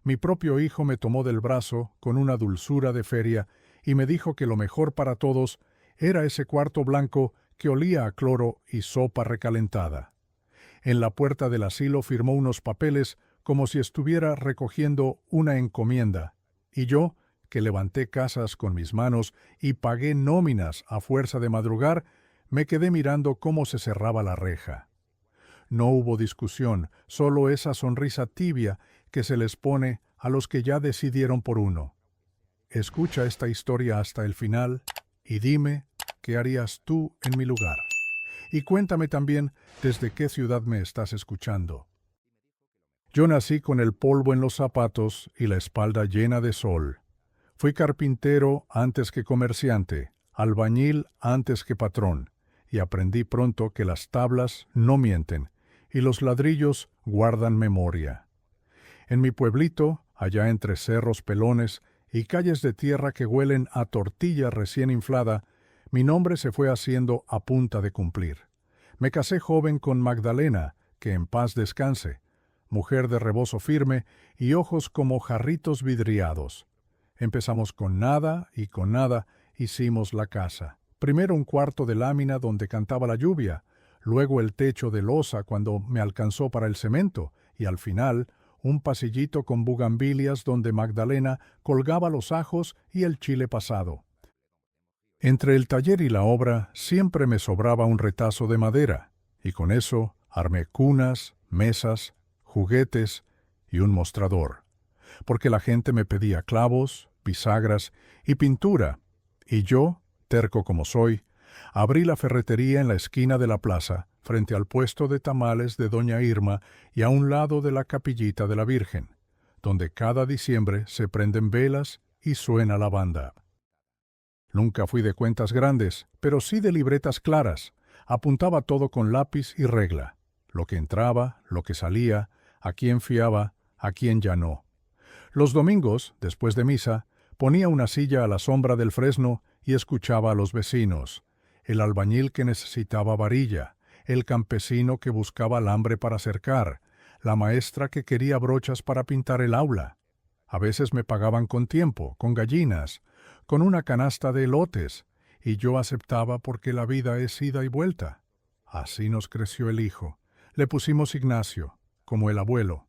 Mi propio hijo me tomó del brazo con una dulzura de feria y me dijo que lo mejor para todos era ese cuarto blanco que olía a cloro y sopa recalentada. En la puerta del asilo firmó unos papeles como si estuviera recogiendo una encomienda, y yo, que levanté casas con mis manos y pagué nóminas a fuerza de madrugar, me quedé mirando cómo se cerraba la reja. No hubo discusión, solo esa sonrisa tibia que se les pone a los que ya decidieron por uno. Escucha esta historia hasta el final y dime qué harías tú en mi lugar. Y cuéntame también desde qué ciudad me estás escuchando. Yo nací con el polvo en los zapatos y la espalda llena de sol. Fui carpintero antes que comerciante, albañil antes que patrón, y aprendí pronto que las tablas no mienten y los ladrillos guardan memoria. En mi pueblito, allá entre cerros pelones y calles de tierra que huelen a tortilla recién inflada, mi nombre se fue haciendo a punta de cumplir. Me casé joven con Magdalena, que en paz descanse, mujer de rebozo firme y ojos como jarritos vidriados. Empezamos con nada hicimos la casa. Primero un cuarto de lámina donde cantaba la lluvia, luego el techo de losa cuando me alcanzó para el cemento, y al final un pasillito con bugambilias donde Magdalena colgaba los ajos y el chile pasado. Entre el taller y la obra siempre me sobraba un retazo de madera, y con eso armé cunas, mesas, juguetes y un mostrador, porque la gente me pedía clavos, bisagras y pintura, y yo, terco como soy, abrí la ferretería en la esquina de la plaza, frente al puesto de tamales de doña Irma y a un lado de la capillita de la Virgen, donde cada diciembre se prenden velas y suena la banda. Nunca fui de cuentas grandes, pero sí de libretas claras. Apuntaba todo con lápiz y regla, lo que entraba, lo que salía, a quién fiaba, a quién ya no. Los domingos, después de misa, ponía una silla a la sombra del fresno y escuchaba a los vecinos, el albañil que necesitaba varilla, el campesino que buscaba alambre para cercar, la maestra que quería brochas para pintar el aula. A veces me pagaban con tiempo, con gallinas, con una canasta de elotes, y yo aceptaba porque la vida es ida y vuelta. Así nos creció el hijo. Le pusimos Ignacio, como el abuelo.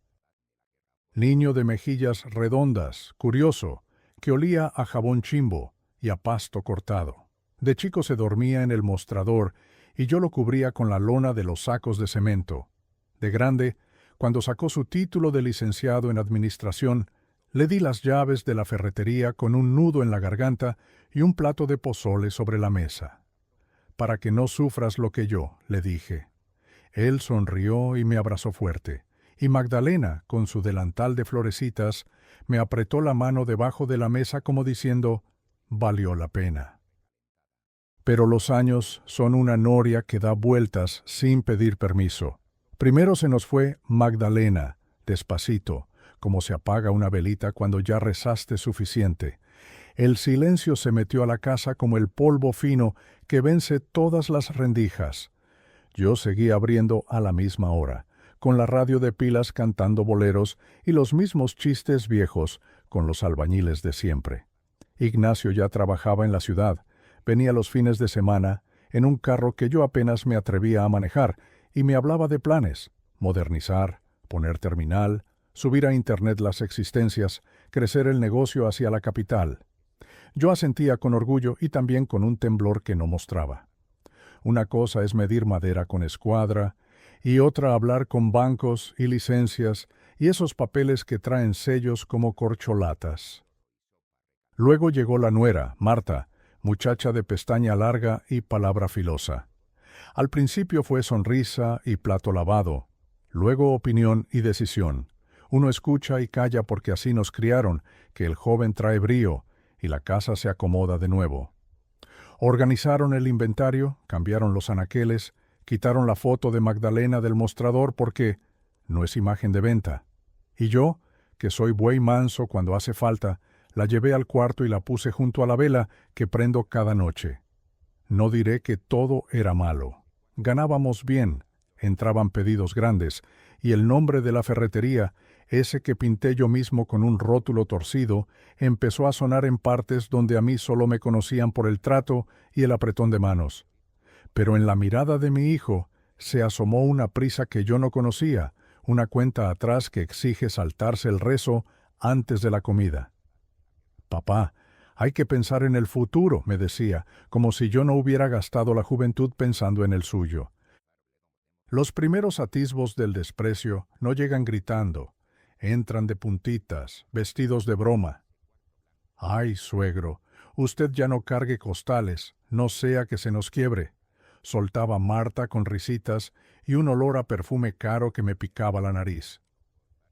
Niño de mejillas redondas, curioso, que olía a jabón chimbo y a pasto cortado. De chico se dormía en el mostrador y yo lo cubría con la lona de los sacos de cemento. De grande, cuando sacó su título de licenciado en administración, le di las llaves de la ferretería con un nudo en la garganta y un plato de pozole sobre la mesa. Para que no sufras lo que yo, le dije. Él sonrió y me abrazó fuerte, y Magdalena, con su delantal de florecitas, me apretó la mano debajo de la mesa como diciendo, valió la pena. Pero los años son una noria que da vueltas sin pedir permiso. Primero se nos fue Magdalena, despacito, como se apaga una velita cuando ya rezaste suficiente. El silencio se metió a la casa como el polvo fino que vence todas las rendijas. Yo seguí abriendo a la misma hora, con la radio de pilas cantando boleros y los mismos chistes viejos con los albañiles de siempre. Ignacio ya trabajaba en la ciudad, venía los fines de semana en un carro que yo apenas me atrevía a manejar y me hablaba de planes, modernizar, poner terminal, subir a Internet las existencias, crecer el negocio hacia la capital. Yo asentía con orgullo y también con un temblor que no mostraba. Una cosa es medir madera con escuadra, y otra hablar con bancos y licencias y esos papeles que traen sellos como corcholatas. Luego llegó la nuera, Marta, muchacha de pestaña larga y palabra filosa. Al principio fue sonrisa y plato lavado, luego opinión y decisión. Uno escucha y calla porque así nos criaron, que el joven trae brío y la casa se acomoda de nuevo. Organizaron el inventario, cambiaron los anaqueles, quitaron la foto de Magdalena del mostrador porque no es imagen de venta. Y yo, que soy buey manso cuando hace falta, la llevé al cuarto y la puse junto a la vela que prendo cada noche. No diré que todo era malo. Ganábamos bien, entraban pedidos grandes, y el nombre de la ferretería ese que pinté yo mismo con un rótulo torcido, empezó a sonar en partes donde a mí solo me conocían por el trato y el apretón de manos. Pero en la mirada de mi hijo se asomó una prisa que yo no conocía, una cuenta atrás que exige saltarse el rezo antes de la comida. Papá, hay que pensar en el futuro, me decía, como si yo no hubiera gastado la juventud pensando en el suyo. Los primeros atisbos del desprecio no llegan gritando, entran de puntitas, vestidos de broma. Ay, suegro, usted ya no cargue costales, no sea que se nos quiebre, soltaba Marta con risitas y un olor a perfume caro que me picaba la nariz.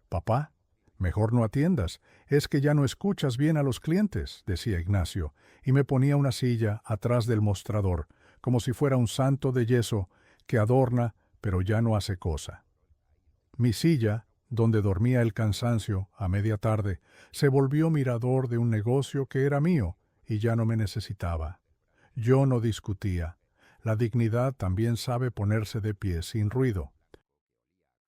Papá, mejor no atiendas, es que ya no escuchas bien a los clientes, decía Ignacio, y me ponía una silla atrás del mostrador, como si fuera un santo de yeso que adorna pero ya no hace cosa. Mi silla, donde dormía el cansancio a media tarde, se volvió mirador de un negocio que era mío y ya no me necesitaba. Yo no discutía. La dignidad también sabe ponerse de pie sin ruido.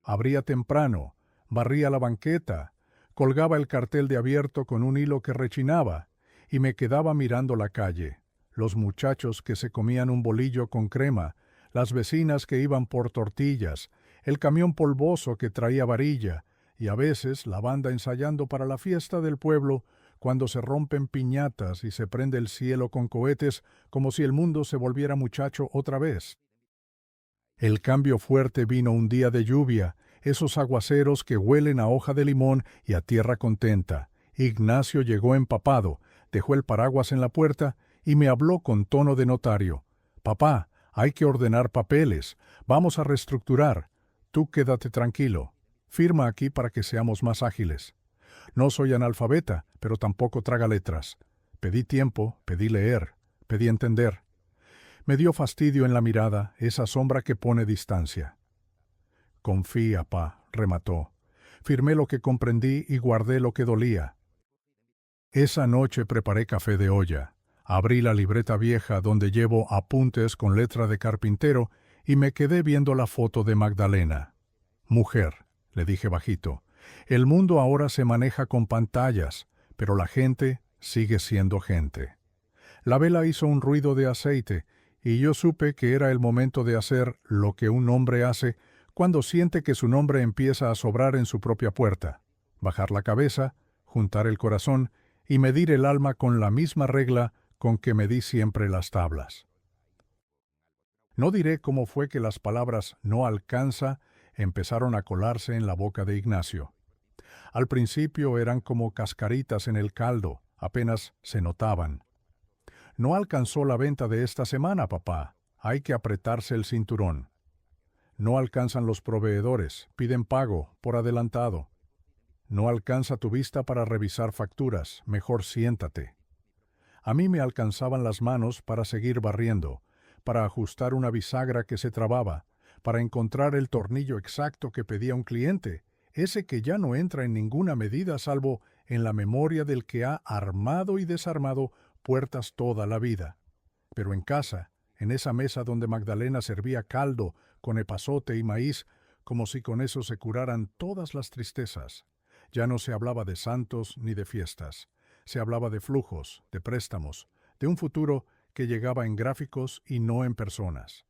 Abría temprano, barría la banqueta, colgaba el cartel de abierto con un hilo que rechinaba y me quedaba mirando la calle, los muchachos que se comían un bolillo con crema, las vecinas que iban por tortillas, el camión polvoso que traía varilla y a veces la banda ensayando para la fiesta del pueblo cuando se rompen piñatas y se prende el cielo con cohetes como si el mundo se volviera muchacho otra vez. El cambio fuerte vino un día de lluvia, esos aguaceros que huelen a hoja de limón y a tierra contenta. Ignacio llegó empapado, dejó el paraguas en la puerta y me habló con tono de notario. «Papá, hay que ordenar papeles, vamos a reestructurar. Tú quédate tranquilo. Firma aquí para que seamos más ágiles. No soy analfabeta, pero tampoco traga letras. Pedí tiempo, pedí leer, pedí entender». Me dio fastidio en la mirada, esa sombra que pone distancia. «Confía, pa», remató. Firmé lo que comprendí y guardé lo que dolía. Esa noche preparé café de olla. Abrí la libreta vieja donde llevo apuntes con letra de carpintero y me quedé viendo la foto de Magdalena. «Mujer», le dije bajito, «el mundo ahora se maneja con pantallas, pero la gente sigue siendo gente». La vela hizo un ruido de aceite y yo supe que era el momento de hacer lo que un hombre hace cuando siente que su nombre empieza a sobrar en su propia puerta, bajar la cabeza, juntar el corazón y medir el alma con la misma regla con que medí siempre las tablas. No diré cómo fue que las palabras «no alcanza» empezaron a colarse en la boca de Ignacio. Al principio eran como cascaritas en el caldo, apenas se notaban. «No alcanzó la venta de esta semana, papá. Hay que apretarse el cinturón». «No alcanzan los proveedores, piden pago, por adelantado». «No alcanza tu vista para revisar facturas, mejor siéntate». A mí me alcanzaban las manos para seguir barriendo, para ajustar una bisagra que se trababa, para encontrar el tornillo exacto que pedía un cliente, ese que ya no entra en ninguna medida salvo en la memoria del que ha armado y desarmado puertas toda la vida. Pero en casa, en esa mesa donde Magdalena servía caldo con epazote y maíz, como si con eso se curaran todas las tristezas, ya no se hablaba de santos ni de fiestas. Se hablaba de flujos, de préstamos, de un futuro que llegaba en gráficos y no en personas.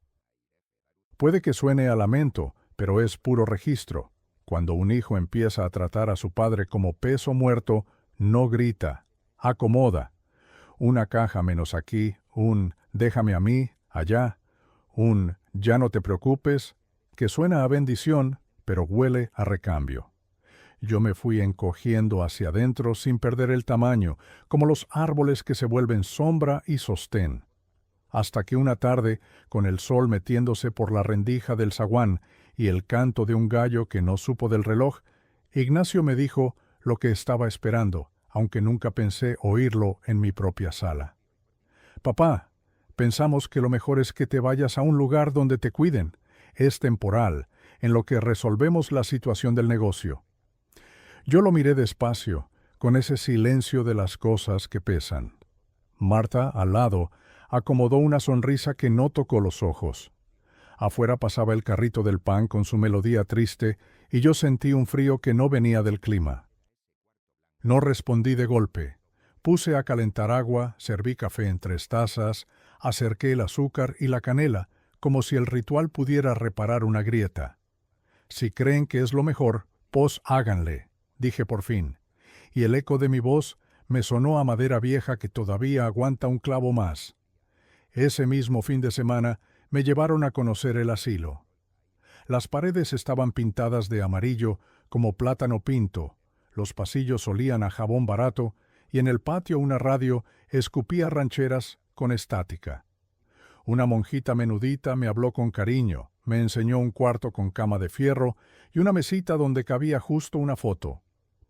Puede que suene a lamento, pero es puro registro. Cuando un hijo empieza a tratar a su padre como peso muerto, no grita, acomoda. Una caja menos aquí, un «déjame a mí», allá, un «ya no te preocupes», que suena a bendición, pero huele a recambio. Yo me fui encogiendo hacia adentro sin perder el tamaño, como los árboles que se vuelven sombra y sostén. Hasta que una tarde, con el sol metiéndose por la rendija del zaguán y el canto de un gallo que no supo del reloj, Ignacio me dijo lo que estaba esperando, aunque nunca pensé oírlo en mi propia sala. «Papá, pensamos que lo mejor es que te vayas a un lugar donde te cuiden. Es temporal, en lo que resolvemos la situación del negocio». Yo lo miré despacio, con ese silencio de las cosas que pesan. Marta, al lado, acomodó una sonrisa que no tocó los ojos. Afuera pasaba el carrito del pan con su melodía triste y yo sentí un frío que no venía del clima. No respondí de golpe. Puse a calentar agua, serví café en 3 tazas, acerqué el azúcar y la canela, como si el ritual pudiera reparar una grieta. Si creen que es lo mejor, pues háganle, dije por fin, y el eco de mi voz me sonó a madera vieja que todavía aguanta un clavo más. Ese mismo fin de semana me llevaron a conocer el asilo. Las paredes estaban pintadas de amarillo como plátano pinto, los pasillos olían a jabón barato y en el patio una radio escupía rancheras con estática. Una monjita menudita me habló con cariño, me enseñó un cuarto con cama de fierro y una mesita donde cabía justo una foto.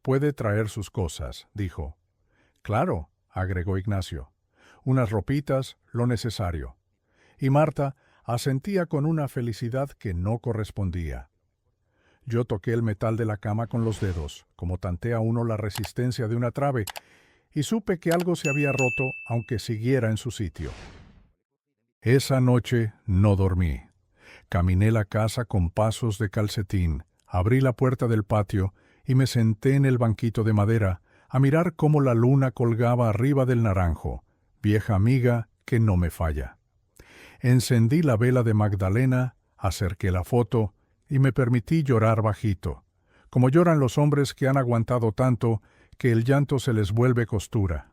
«Puede traer sus cosas», dijo. «Claro», agregó Ignacio. «Unas ropitas, lo necesario». Y Marta asentía con una felicidad que no correspondía. Yo toqué el metal de la cama con los dedos, como tantea uno la resistencia de una trave, y supe que algo se había roto, aunque siguiera en su sitio. Esa noche no dormí. Caminé la casa con pasos de calcetín, abrí la puerta del patio y me senté en el banquito de madera a mirar cómo la luna colgaba arriba del naranjo, vieja amiga que no me falla. Encendí la vela de Magdalena, acerqué la foto y me permití llorar bajito, como lloran los hombres que han aguantado tanto que el llanto se les vuelve costura.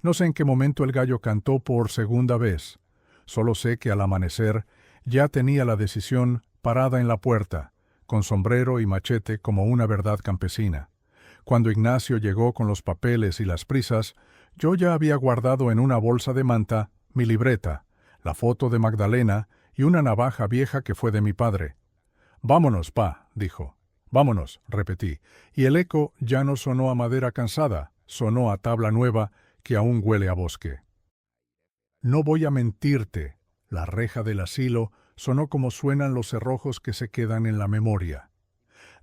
No sé en qué momento el gallo cantó por segunda vez, solo sé que al amanecer ya tenía la decisión parada en la puerta, con sombrero y machete como una verdad campesina. Cuando Ignacio llegó con los papeles y las prisas, yo ya había guardado en una bolsa de manta mi libreta, la foto de Magdalena y una navaja vieja que fue de mi padre. «Vámonos, pa», dijo. «Vámonos», repetí, y el eco ya no sonó a madera cansada, sonó a tabla nueva que aún huele a bosque. No voy a mentirte, la reja del asilo sonó como suenan los cerrojos que se quedan en la memoria.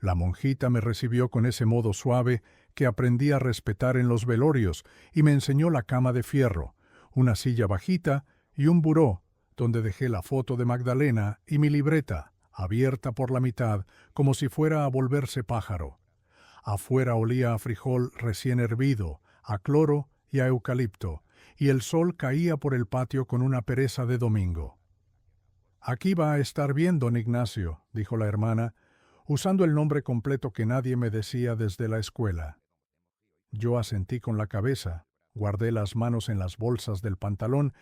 La monjita me recibió con ese modo suave que aprendí a respetar en los velorios y me enseñó la cama de fierro, una silla bajita y un buró, donde dejé la foto de Magdalena y mi libreta, abierta por la mitad, como si fuera a volverse pájaro. Afuera olía a frijol recién hervido, a cloro y a eucalipto, y el sol caía por el patio con una pereza de domingo. «Aquí va a estar bien, don Ignacio», dijo la hermana, usando el nombre completo que nadie me decía desde la escuela. Yo asentí con la cabeza, guardé las manos en las bolsas del pantalón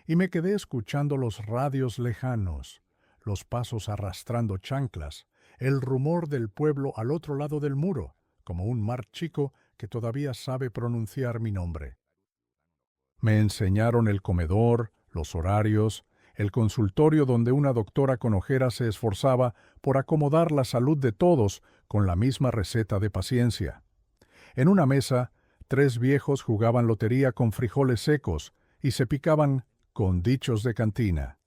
y me quedé escuchando los radios lejanos, los pasos arrastrando chanclas, el rumor del pueblo al otro lado del muro, como un mar chico que todavía sabe pronunciar mi nombre. Me enseñaron el comedor, los horarios, el consultorio donde una doctora con ojeras se esforzaba por acomodar la salud de todos con la misma receta de paciencia. En una mesa, 3 viejos jugaban lotería con frijoles secos y se picaban con dichos de cantina.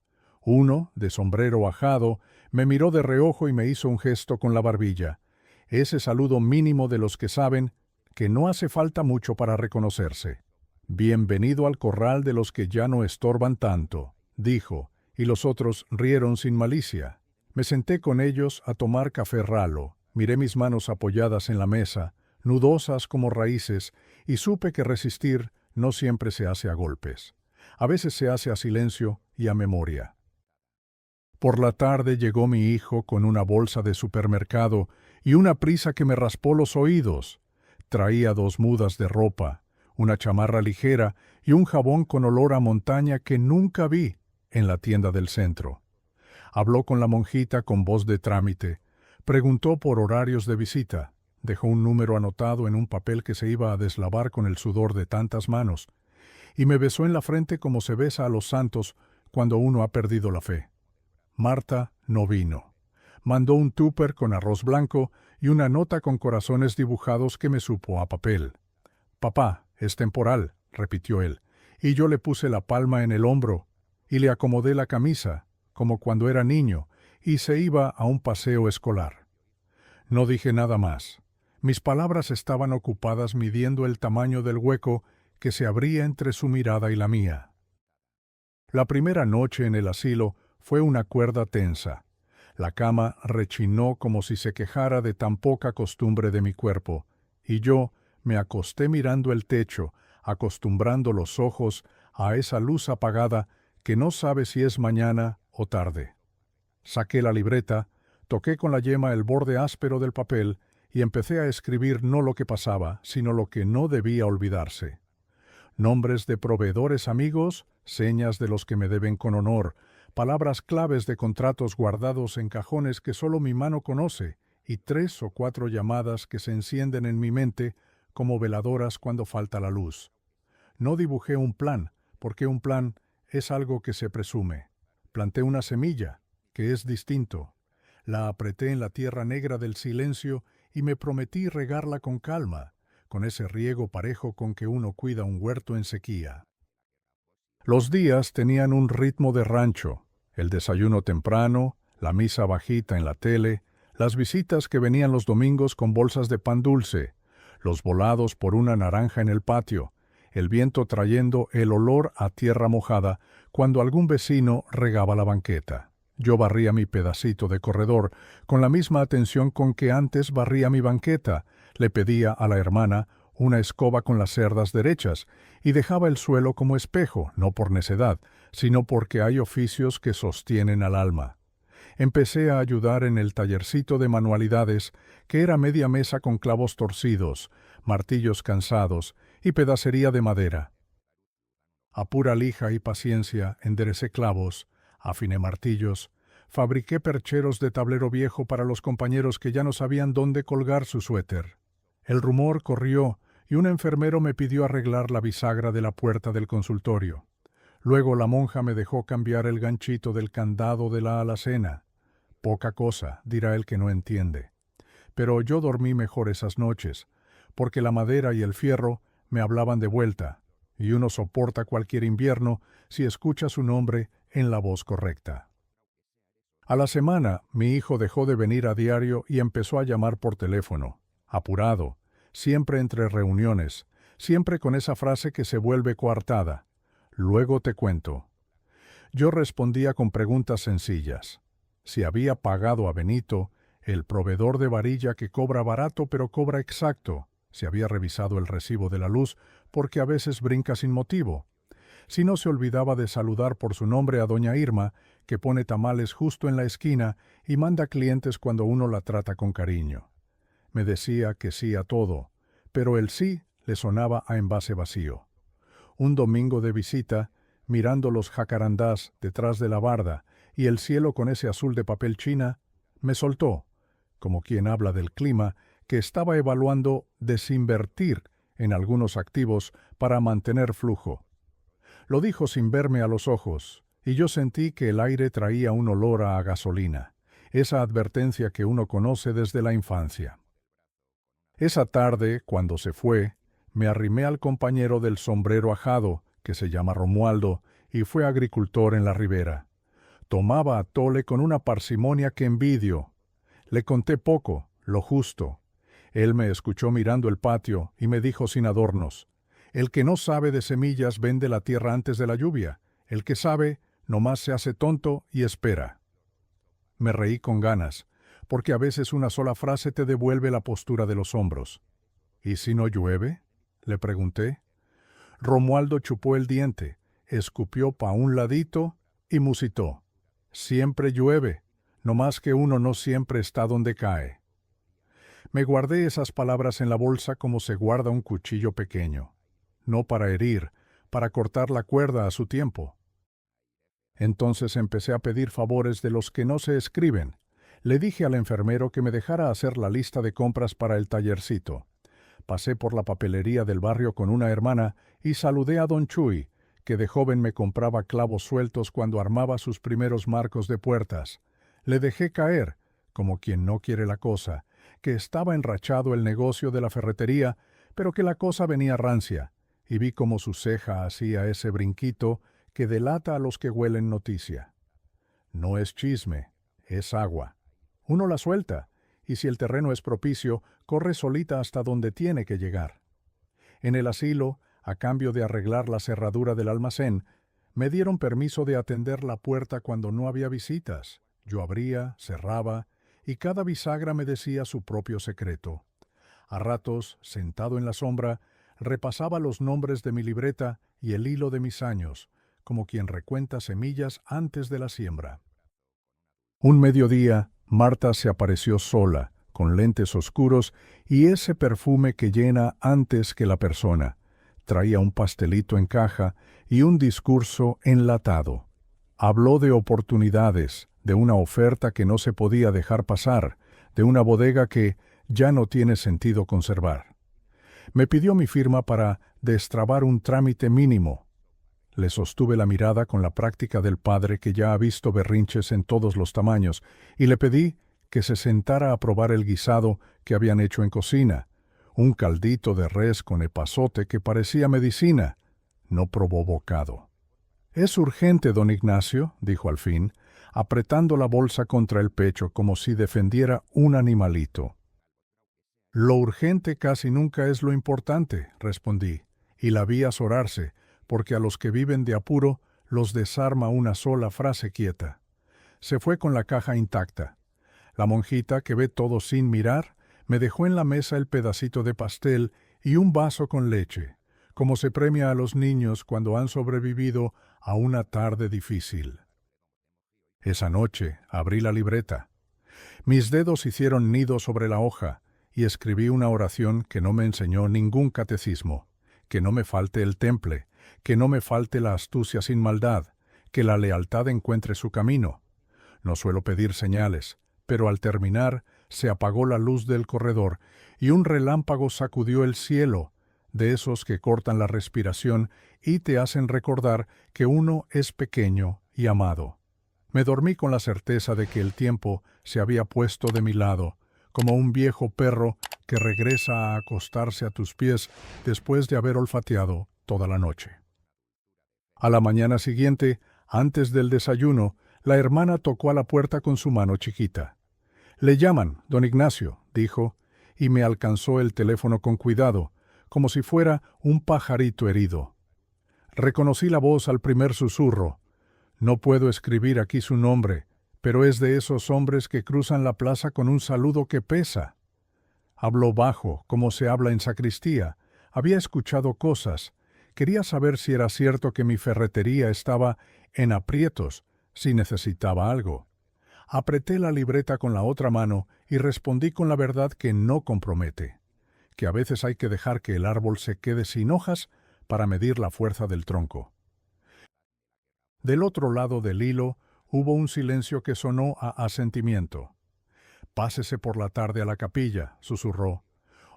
Uno, de sombrero ajado, me miró de reojo y me hizo un gesto con la barbilla, ese saludo mínimo de los que saben que no hace falta mucho para reconocerse. «Bienvenido al corral de los que ya no estorban tanto», dijo, y los otros rieron sin malicia. Me senté con ellos a tomar café ralo, miré mis manos apoyadas en la mesa, nudosas como raíces, y supe que resistir no siempre se hace a golpes. A veces se hace a silencio y a memoria. Por la tarde llegó mi hijo con una bolsa de supermercado y una prisa que me raspó los oídos. Traía 2 mudas de ropa, una chamarra ligera y un jabón con olor a montaña que nunca vi en la tienda del centro. Habló con la monjita con voz de trámite, preguntó por horarios de visita, dejó un número anotado en un papel que se iba a deslavar con el sudor de tantas manos, y me besó en la frente como se besa a los santos cuando uno ha perdido la fe. Marta no vino. Mandó un tupper con arroz blanco y una nota con corazones dibujados que me supo a papel. «Papá, es temporal», repitió él, y yo le puse la palma en el hombro y le acomodé la camisa, como cuando era niño, y se iba a un paseo escolar. No dije nada más. Mis palabras estaban ocupadas midiendo el tamaño del hueco que se abría entre su mirada y la mía. La primera noche en el asilo fue una cuerda tensa. La cama rechinó como si se quejara de tan poca costumbre de mi cuerpo, y yo me acosté mirando el techo, acostumbrando los ojos a esa luz apagada que no sabe si es mañana o tarde. Saqué la libreta, toqué con la yema el borde áspero del papel y empecé a escribir no lo que pasaba, sino lo que no debía olvidarse. Nombres de proveedores amigos, señas de los que me deben con honor, palabras claves de contratos guardados en cajones que solo mi mano conoce, y 3 o 4 llamadas que se encienden en mi mente como veladoras cuando falta la luz. No dibujé un plan, porque un plan es algo que se presume. Planté una semilla, que es distinto. La apreté en la tierra negra del silencio y me prometí regarla con calma, con ese riego parejo con que uno cuida un huerto en sequía. Los días tenían un ritmo de rancho, el desayuno temprano, la misa bajita en la tele, las visitas que venían los domingos con bolsas de pan dulce, los volados por una naranja en el patio, el viento trayendo el olor a tierra mojada cuando algún vecino regaba la banqueta. Yo barría mi pedacito de corredor con la misma atención con que antes barría mi banqueta, le pedía a la hermana una escoba con las cerdas derechas y dejaba el suelo como espejo, no por necedad, sino porque hay oficios que sostienen al alma. Empecé a ayudar en el tallercito de manualidades, que era media mesa con clavos torcidos, martillos cansados y pedacería de madera. A pura lija y paciencia enderecé clavos, afiné martillos, fabriqué percheros de tablero viejo para los compañeros que ya no sabían dónde colgar su suéter. El rumor corrió y un enfermero me pidió arreglar la bisagra de la puerta del consultorio. Luego la monja me dejó cambiar el ganchito del candado de la alacena. Poca cosa, dirá el que no entiende. Pero yo dormí mejor esas noches, porque la madera y el fierro me hablaban de vuelta, y uno soporta cualquier invierno si escucha su nombre en la voz correcta. A la semana, mi hijo dejó de venir a diario y empezó a llamar por teléfono, apurado, siempre entre reuniones, siempre con esa frase que se vuelve coartada. Luego te cuento. Yo respondía con preguntas sencillas. Si había pagado a Benito, el proveedor de varilla que cobra barato pero cobra exacto, si había revisado el recibo de la luz, porque a veces brinca sin motivo. Si no se olvidaba de saludar por su nombre a doña Irma, que pone tamales justo en la esquina y manda clientes cuando uno la trata con cariño. Me decía que sí a todo, pero el sí le sonaba a envase vacío. Un domingo de visita, mirando los jacarandás detrás de la barda y el cielo con ese azul de papel china, me soltó, como quien habla del clima, que estaba evaluando desinvertir en algunos activos para mantener flujo. Lo dijo sin verme a los ojos, y yo sentí que el aire traía un olor a gasolina, esa advertencia que uno conoce desde la infancia. Esa tarde, cuando se fue, me arrimé al compañero del sombrero ajado, que se llama Romualdo, y fue agricultor en la ribera. Tomaba atole con una parsimonia que envidio. Le conté poco, lo justo. Él me escuchó mirando el patio y me dijo sin adornos: el que no sabe de semillas vende la tierra antes de la lluvia. El que sabe, nomás se hace tonto y espera. Me reí con ganas, porque a veces una sola frase te devuelve la postura de los hombros. ¿Y si no llueve?, le pregunté. Romualdo chupó el diente, escupió pa' un ladito y musitó: siempre llueve, nomás que uno no siempre está donde cae. Me guardé esas palabras en la bolsa como se guarda un cuchillo pequeño, no para herir, para cortar la cuerda a su tiempo. Entonces empecé a pedir favores de los que no se escriben. Le dije al enfermero que me dejara hacer la lista de compras para el tallercito. Pasé por la papelería del barrio con una hermana y saludé a don Chuy, que de joven me compraba clavos sueltos cuando armaba sus primeros marcos de puertas. Le dejé caer, como quien no quiere la cosa, que estaba enrachado el negocio de la ferretería, pero que la cosa venía rancia, y vi cómo su ceja hacía ese brinquito que delata a los que huelen noticia. No es chisme, es agua. Uno la suelta, y si el terreno es propicio, corre solita hasta donde tiene que llegar. En el asilo, a cambio de arreglar la cerradura del almacén, me dieron permiso de atender la puerta cuando no había visitas, Yo abría, cerraba, y cada bisagra me decía su propio secreto. A ratos, sentado en la sombra, repasaba los nombres de mi libreta y el hilo de mis años, como quien recuenta semillas antes de la siembra. Un mediodía, Marta se apareció sola, con lentes oscuros y ese perfume que llena antes que la persona. Traía un pastelito en caja y un discurso enlatado. Habló de oportunidades, de una oferta que no se podía dejar pasar, de una bodega que ya no tiene sentido conservar. Me pidió mi firma para destrabar un trámite mínimo. Le sostuve la mirada con la práctica del padre que ya ha visto berrinches en todos los tamaños, y le pedí que se sentara a probar el guisado que habían hecho en cocina, un caldito de res con epazote que parecía medicina. No probó bocado. «Es urgente, don Ignacio», dijo al fin, apretando la bolsa contra el pecho como si defendiera un animalito. «Lo urgente casi nunca es lo importante», respondí, y la vi azorarse, porque a los que viven de apuro los desarma una sola frase quieta. Se fue con la caja intacta. La monjita, que ve todo sin mirar, me dejó en la mesa el pedacito de pastel y un vaso con leche, como se premia a los niños cuando han sobrevivido a una tarde difícil. Esa noche abrí la libreta. Mis dedos hicieron nido sobre la hoja y escribí una oración que no me enseñó ningún catecismo: que no me falte el temple, que no me falte la astucia sin maldad, que la lealtad encuentre su camino. No suelo pedir señales, pero al terminar se apagó la luz del corredor y un relámpago sacudió el cielo, de esos que cortan la respiración y te hacen recordar que uno es pequeño y amado. Me dormí con la certeza de que el tiempo se había puesto de mi lado, como un viejo perro que regresa a acostarse a tus pies después de haber olfateado toda la noche. A la mañana siguiente, antes del desayuno, la hermana tocó a la puerta con su mano chiquita. «Le llaman, don Ignacio», dijo, y me alcanzó el teléfono con cuidado, como si fuera un pajarito herido. Reconocí la voz al primer susurro. No puedo escribir aquí su nombre, pero es de esos hombres que cruzan la plaza con un saludo que pesa. Habló bajo, como se habla en sacristía. Había escuchado cosas. Quería saber si era cierto que mi ferretería estaba en aprietos, si necesitaba algo. Apreté la libreta con la otra mano y respondí con la verdad que no compromete, que a veces hay que dejar que el árbol se quede sin hojas para medir la fuerza del tronco. Del otro lado del hilo hubo un silencio que sonó a asentimiento. «Pásese por la tarde a la capilla», susurró,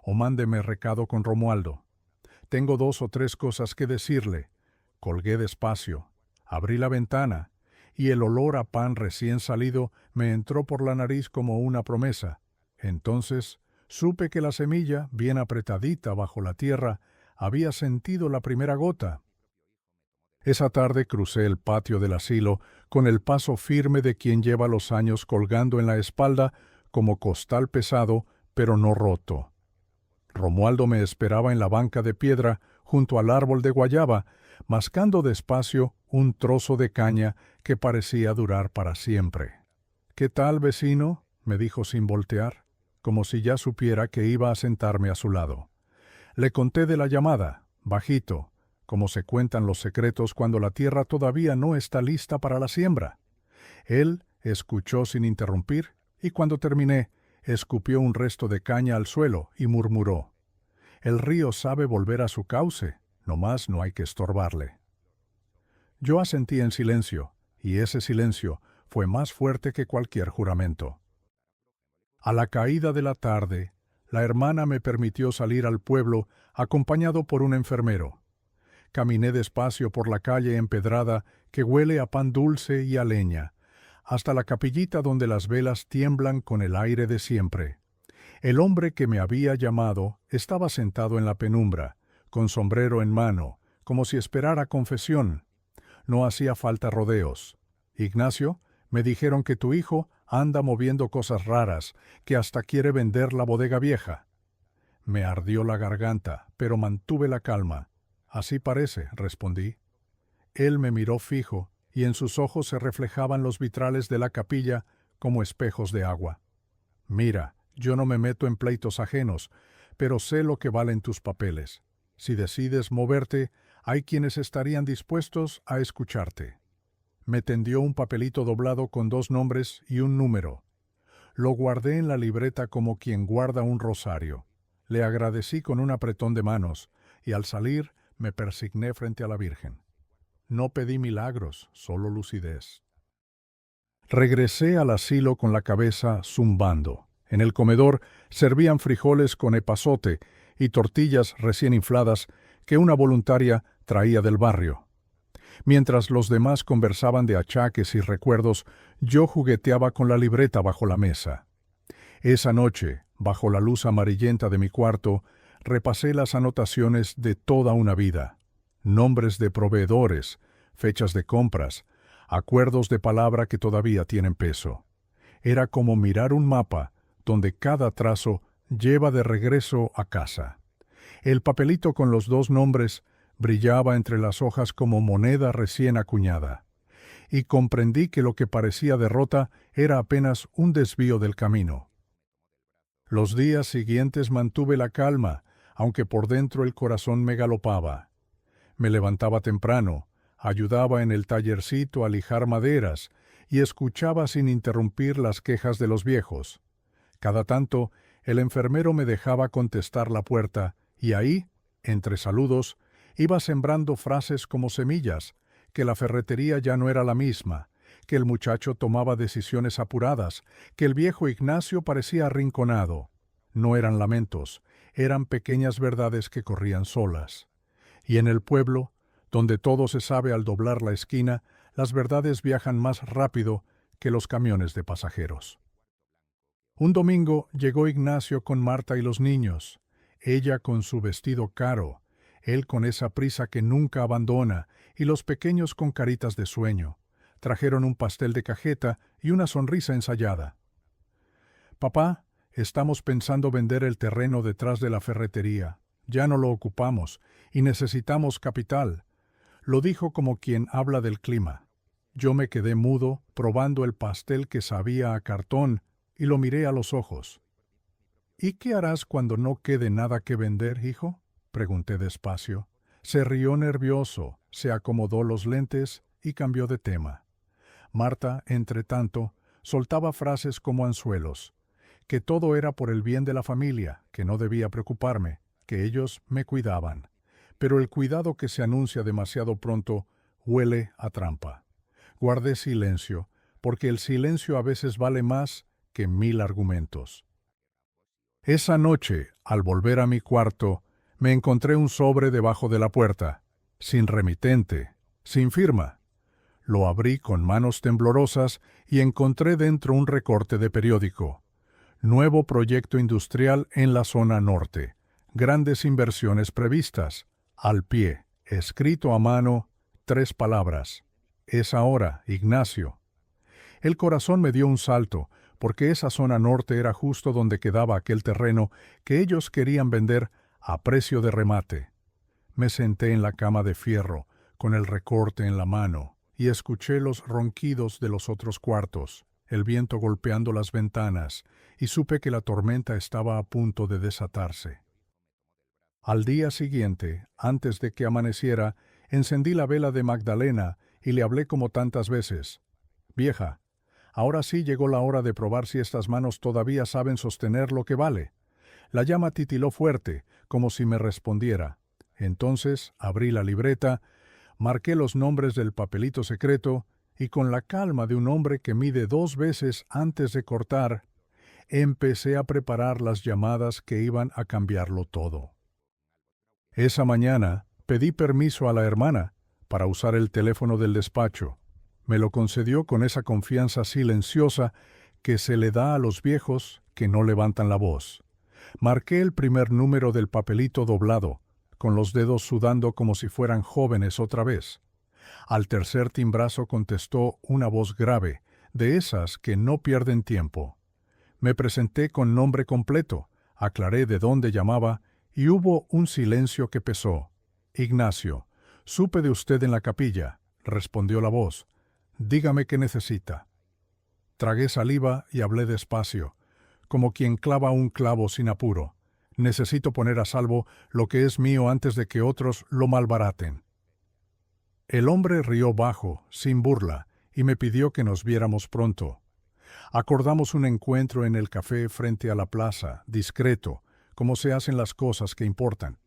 «o mándeme recado con Romualdo. Tengo 2 o 3 cosas que decirle». Colgué despacio, abrí la ventana, y el olor a pan recién salido me entró por la nariz como una promesa. Entonces supe que la semilla, bien apretadita bajo la tierra, había sentido la primera gota. Esa tarde crucé el patio del asilo con el paso firme de quien lleva los años colgando en la espalda como costal pesado, pero no roto. Romualdo me esperaba en la banca de piedra junto al árbol de guayaba, mascando despacio un trozo de caña que parecía durar para siempre. «¿Qué tal, vecino?», me dijo sin voltear, como si ya supiera que iba a sentarme a su lado. Le conté de la llamada, bajito, como se cuentan los secretos cuando la tierra todavía no está lista para la siembra. Él escuchó sin interrumpir y cuando terminé, escupió un resto de caña al suelo y murmuró: «El río sabe volver a su cauce, nomás no hay que estorbarle». Yo asentí en silencio, y ese silencio fue más fuerte que cualquier juramento. A la caída de la tarde, la hermana me permitió salir al pueblo acompañado por un enfermero. Caminé despacio por la calle empedrada que huele a pan dulce y a leña, hasta la capillita donde las velas tiemblan con el aire de siempre. El hombre que me había llamado estaba sentado en la penumbra, con sombrero en mano, como si esperara confesión. No hacía falta rodeos. «Ignacio, me dijeron que tu hijo anda moviendo cosas raras, que hasta quiere vender la bodega vieja». Me ardió la garganta, pero mantuve la calma. «Así parece», respondí. Él me miró fijo, y en sus ojos se reflejaban los vitrales de la capilla como espejos de agua. Mira, yo no me meto en pleitos ajenos, pero sé lo que valen tus papeles. Si decides moverte, hay quienes estarían dispuestos a escucharte. Me tendió un papelito doblado con 2 nombres y un número. Lo guardé en la libreta como quien guarda un rosario. Le agradecí con un apretón de manos, y al salir me persigné frente a la Virgen. No pedí milagros, solo lucidez. Regresé al asilo con la cabeza zumbando. En el comedor servían frijoles con epazote y tortillas recién infladas que una voluntaria traía del barrio. Mientras los demás conversaban de achaques y recuerdos, yo jugueteaba con la libreta bajo la mesa. Esa noche, bajo la luz amarillenta de mi cuarto, repasé las anotaciones de toda una vida. Nombres de proveedores, fechas de compras, acuerdos de palabra que todavía tienen peso. Era como mirar un mapa donde cada trazo lleva de regreso a casa. El papelito con los 2 nombres brillaba entre las hojas como moneda recién acuñada, y comprendí que lo que parecía derrota era apenas un desvío del camino. Los días siguientes mantuve la calma, aunque por dentro el corazón me galopaba. Me levantaba temprano, ayudaba en el tallercito a lijar maderas y escuchaba sin interrumpir las quejas de los viejos. Cada tanto, el enfermero me dejaba contestar la puerta y ahí, entre saludos, iba sembrando frases como semillas, que la ferretería ya no era la misma, que el muchacho tomaba decisiones apuradas, que el viejo Ignacio parecía arrinconado. No eran lamentos, eran pequeñas verdades que corrían solas. Y en el pueblo, donde todo se sabe al doblar la esquina, las verdades viajan más rápido que los camiones de pasajeros. Un domingo llegó Ignacio con Marta y los niños, ella con su vestido caro, él con esa prisa que nunca abandona, y los pequeños con caritas de sueño. Trajeron un pastel de cajeta y una sonrisa ensayada. «Papá, estamos pensando vender el terreno detrás de la ferretería. Ya no lo ocupamos y necesitamos capital», lo dijo como quien habla del clima. Yo me quedé mudo, probando el pastel que sabía a cartón, y lo miré a los ojos. «¿Y qué harás cuando no quede nada que vender, hijo?», pregunté despacio. Se rió nervioso, se acomodó los lentes y cambió de tema. Marta, entretanto, soltaba frases como anzuelos, que todo era por el bien de la familia, que no debía preocuparme, que ellos me cuidaban. Pero el cuidado que se anuncia demasiado pronto huele a trampa. Guardé silencio, porque el silencio a veces vale más que 1000 argumentos. Esa noche, al volver a mi cuarto, me encontré un sobre debajo de la puerta, sin remitente, sin firma. Lo abrí con manos temblorosas y encontré dentro un recorte de periódico. Nuevo proyecto industrial en la zona norte. Grandes inversiones previstas. Al pie, escrito a mano, 3 palabras. «Es ahora, Ignacio». El corazón me dio un salto, porque esa zona norte era justo donde quedaba aquel terreno que ellos querían vender a precio de remate. Me senté en la cama de fierro, con el recorte en la mano, y escuché los ronquidos de los otros cuartos, el viento golpeando las ventanas, y supe que la tormenta estaba a punto de desatarse. Al día siguiente, antes de que amaneciera, encendí la vela de Magdalena y le hablé como tantas veces. «Vieja, ahora sí llegó la hora de probar si estas manos todavía saben sostener lo que vale». La llama titiló fuerte, como si me respondiera. Entonces abrí la libreta, marqué los nombres del papelito secreto y con la calma de un hombre que mide 2 veces antes de cortar, empecé a preparar las llamadas que iban a cambiarlo todo. Esa mañana pedí permiso a la hermana para usar el teléfono del despacho. Me lo concedió con esa confianza silenciosa que se le da a los viejos que no levantan la voz. Marqué el primer número del papelito doblado, con los dedos sudando como si fueran jóvenes otra vez. Al tercer timbrazo contestó una voz grave, de esas que no pierden tiempo. Me presenté con nombre completo, aclaré de dónde llamaba y hubo un silencio que pesó. «Ignacio, supe de usted en la capilla», respondió la voz. «Dígame qué necesita». Tragué saliva y hablé despacio, como quien clava un clavo sin apuro. Necesito poner a salvo lo que es mío antes de que otros lo malbaraten. El hombre rió bajo, sin burla, y me pidió que nos viéramos pronto. Acordamos un encuentro en el café frente a la plaza, discreto, como se hacen las cosas que importan.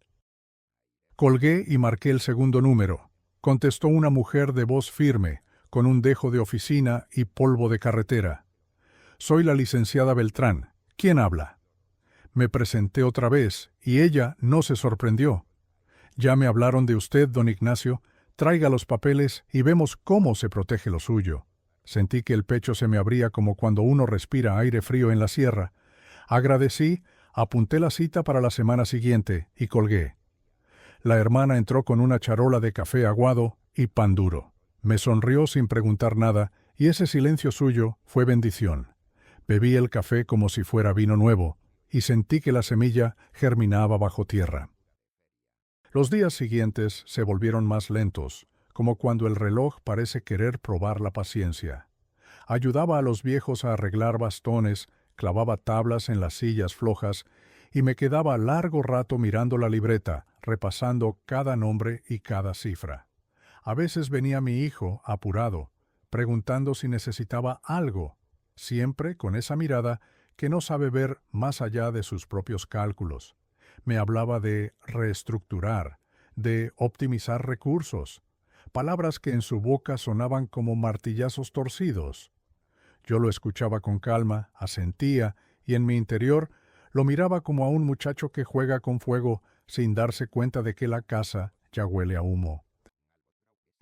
Colgué y marqué el segundo número. Contestó una mujer de voz firme, con un dejo de oficina y polvo de carretera. Soy la licenciada Beltrán. ¿Quién habla? Me presenté otra vez, y ella no se sorprendió. Ya me hablaron de usted, don Ignacio. Traiga los papeles y vemos cómo se protege lo suyo. Sentí que el pecho se me abría como cuando uno respira aire frío en la sierra. Agradecí, apunté la cita para la semana siguiente y colgué. La hermana entró con una charola de café aguado y pan duro. Me sonrió sin preguntar nada, y ese silencio suyo fue bendición. Bebí el café como si fuera vino nuevo, y sentí que la semilla germinaba bajo tierra. Los días siguientes se volvieron más lentos, como cuando el reloj parece querer probar la paciencia. Ayudaba a los viejos a arreglar bastones, clavaba tablas en las sillas flojas, y me quedaba largo rato mirando la libreta, repasando cada nombre y cada cifra. A veces venía mi hijo, apurado, preguntando si necesitaba algo, siempre con esa mirada que no sabe ver más allá de sus propios cálculos. Me hablaba de reestructurar, de optimizar recursos, palabras que en su boca sonaban como martillazos torcidos. Yo lo escuchaba con calma, asentía, y en mi interior lo miraba como a un muchacho que juega con fuego sin darse cuenta de que la casa ya huele a humo.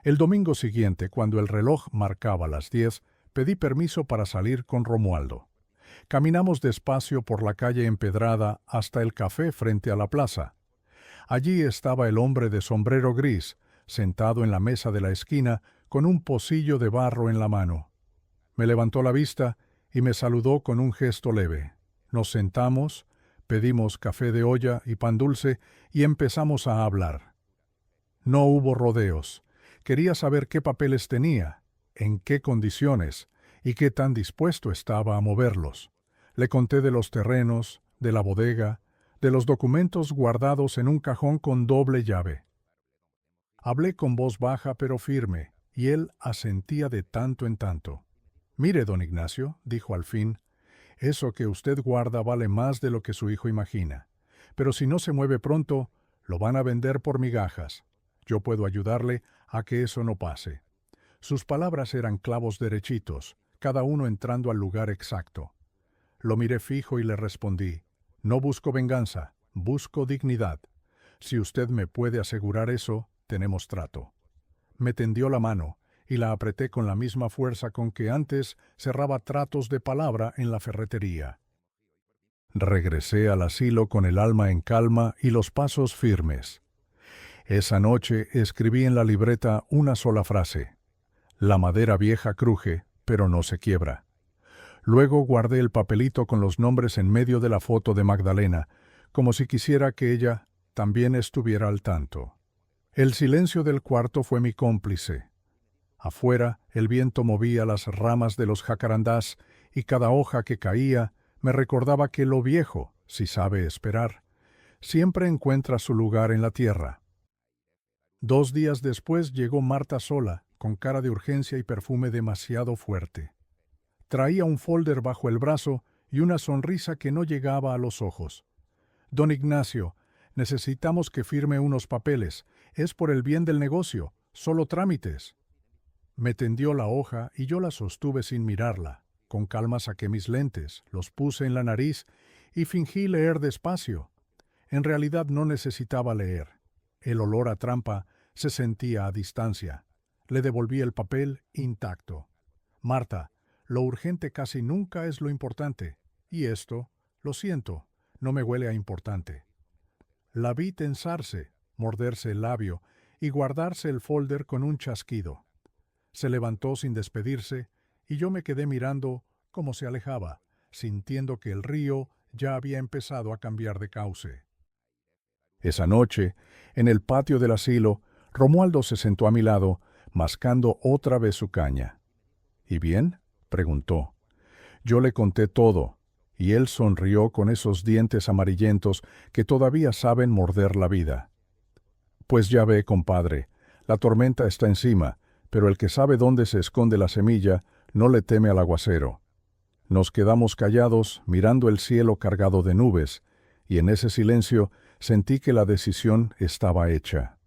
El domingo siguiente, cuando el reloj marcaba las 10, pedí permiso para salir con Romualdo. Caminamos despacio por la calle empedrada hasta el café frente a la plaza. Allí estaba el hombre de sombrero gris, sentado en la mesa de la esquina, con un pocillo de barro en la mano. Me levantó la vista y me saludó con un gesto leve. Nos sentamos, pedimos café de olla y pan dulce y empezamos a hablar. No hubo rodeos. Quería saber qué papeles tenía, en qué condiciones y qué tan dispuesto estaba a moverlos. Le conté de los terrenos, de la bodega, de los documentos guardados en un cajón con doble llave. Hablé con voz baja pero firme, y él asentía de tanto en tanto. «Mire, don Ignacio», dijo al fin, «eso que usted guarda vale más de lo que su hijo imagina. Pero si no se mueve pronto, lo van a vender por migajas. Yo puedo ayudarle a que eso no pase». Sus palabras eran clavos derechitos, cada uno entrando al lugar exacto. Lo miré fijo y le respondí, «No busco venganza, busco dignidad. Si usted me puede asegurar eso, tenemos trato». Me tendió la mano, y la apreté con la misma fuerza con que antes cerraba tratos de palabra en la ferretería. Regresé al asilo con el alma en calma y los pasos firmes. Esa noche escribí en la libreta una sola frase: «La madera vieja cruje, pero no se quiebra». Luego guardé el papelito con los nombres en medio de la foto de Magdalena, como si quisiera que ella también estuviera al tanto. El silencio del cuarto fue mi cómplice. Afuera, el viento movía las ramas de los jacarandás y cada hoja que caía me recordaba que lo viejo, si sabe esperar, siempre encuentra su lugar en la tierra. 2 días después llegó Marta sola, con cara de urgencia y perfume demasiado fuerte. Traía un folder bajo el brazo y una sonrisa que no llegaba a los ojos. «Don Ignacio, necesitamos que firme unos papeles. Es por el bien del negocio, solo trámites». Me tendió la hoja y yo la sostuve sin mirarla. Con calma saqué mis lentes, los puse en la nariz y fingí leer despacio. En realidad no necesitaba leer. El olor a trampa se sentía a distancia. Le devolví el papel intacto. «Marta, lo urgente casi nunca es lo importante. Y esto, lo siento, no me huele a importante». La vi tensarse, morderse el labio y guardarse el folder con un chasquido. Se levantó sin despedirse y yo me quedé mirando cómo se alejaba, sintiendo que el río ya había empezado a cambiar de cauce. Esa noche, en el patio del asilo, Romualdo se sentó a mi lado, mascando otra vez su caña. «¿Y bien?», preguntó. Yo le conté todo, y él sonrió con esos dientes amarillentos que todavía saben morder la vida. Pues ya ve, compadre, la tormenta está encima, pero el que sabe dónde se esconde la semilla no le teme al aguacero. Nos quedamos callados, mirando el cielo cargado de nubes, y en ese silencio sentí que la decisión estaba hecha.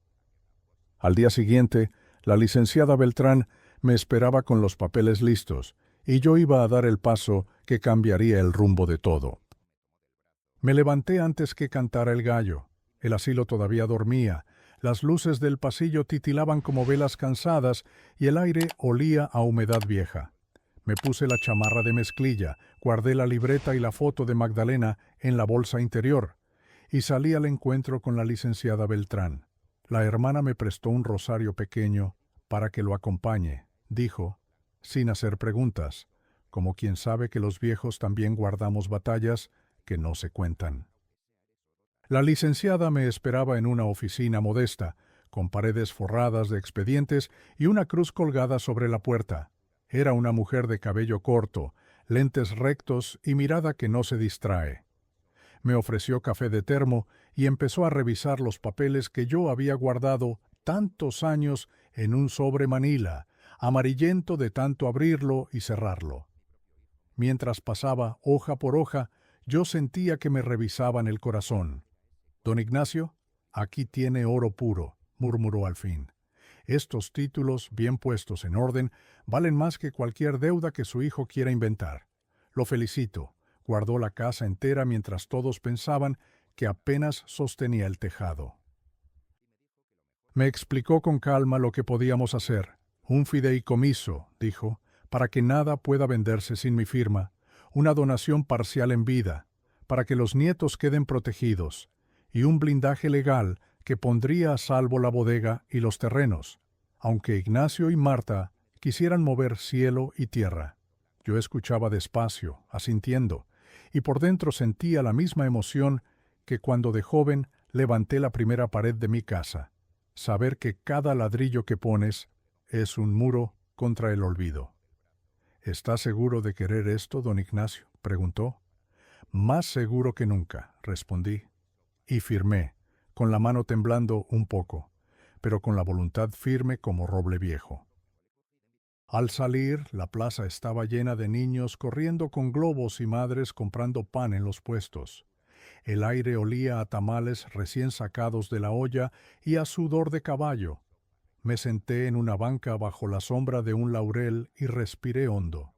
Al día siguiente, la licenciada Beltrán me esperaba con los papeles listos, y yo iba a dar el paso que cambiaría el rumbo de todo. Me levanté antes que cantara el gallo. El asilo todavía dormía, las luces del pasillo titilaban como velas cansadas y el aire olía a humedad vieja. Me puse la chamarra de mezclilla, guardé la libreta y la foto de Magdalena en la bolsa interior, y salí al encuentro con la licenciada Beltrán. La hermana me prestó un rosario pequeño para que lo acompañe, dijo, sin hacer preguntas, como quien sabe que los viejos también guardamos batallas que no se cuentan. La licenciada me esperaba en una oficina modesta, con paredes forradas de expedientes y una cruz colgada sobre la puerta. Era una mujer de cabello corto, lentes rectos y mirada que no se distrae. Me ofreció café de termo y empezó a revisar los papeles que yo había guardado tantos años en un sobre manila, amarillento de tanto abrirlo y cerrarlo. Mientras pasaba hoja por hoja, yo sentía que me revisaban el corazón. «Don Ignacio, aquí tiene oro puro», murmuró al fin. «Estos títulos, bien puestos en orden, valen más que cualquier deuda que su hijo quiera inventar. Lo felicito». Guardó la casa entera mientras todos pensaban que apenas sostenía el tejado. Me explicó con calma lo que podíamos hacer. Un fideicomiso, dijo, para que nada pueda venderse sin mi firma, una donación parcial en vida, para que los nietos queden protegidos, y un blindaje legal que pondría a salvo la bodega y los terrenos, aunque Ignacio y Marta quisieran mover cielo y tierra. Yo escuchaba despacio, asintiendo, y por dentro sentía la misma emoción que cuando de joven levanté la primera pared de mi casa, saber que cada ladrillo que pones es un muro contra el olvido. «¿Está seguro de querer esto, don Ignacio?», preguntó. «Más seguro que nunca», respondí, y firmé, con la mano temblando un poco, pero con la voluntad firme como roble viejo. Al salir, la plaza estaba llena de niños corriendo con globos y madres comprando pan en los puestos. El aire olía a tamales recién sacados de la olla y a sudor de caballo. Me senté en una banca bajo la sombra de un laurel y respiré hondo.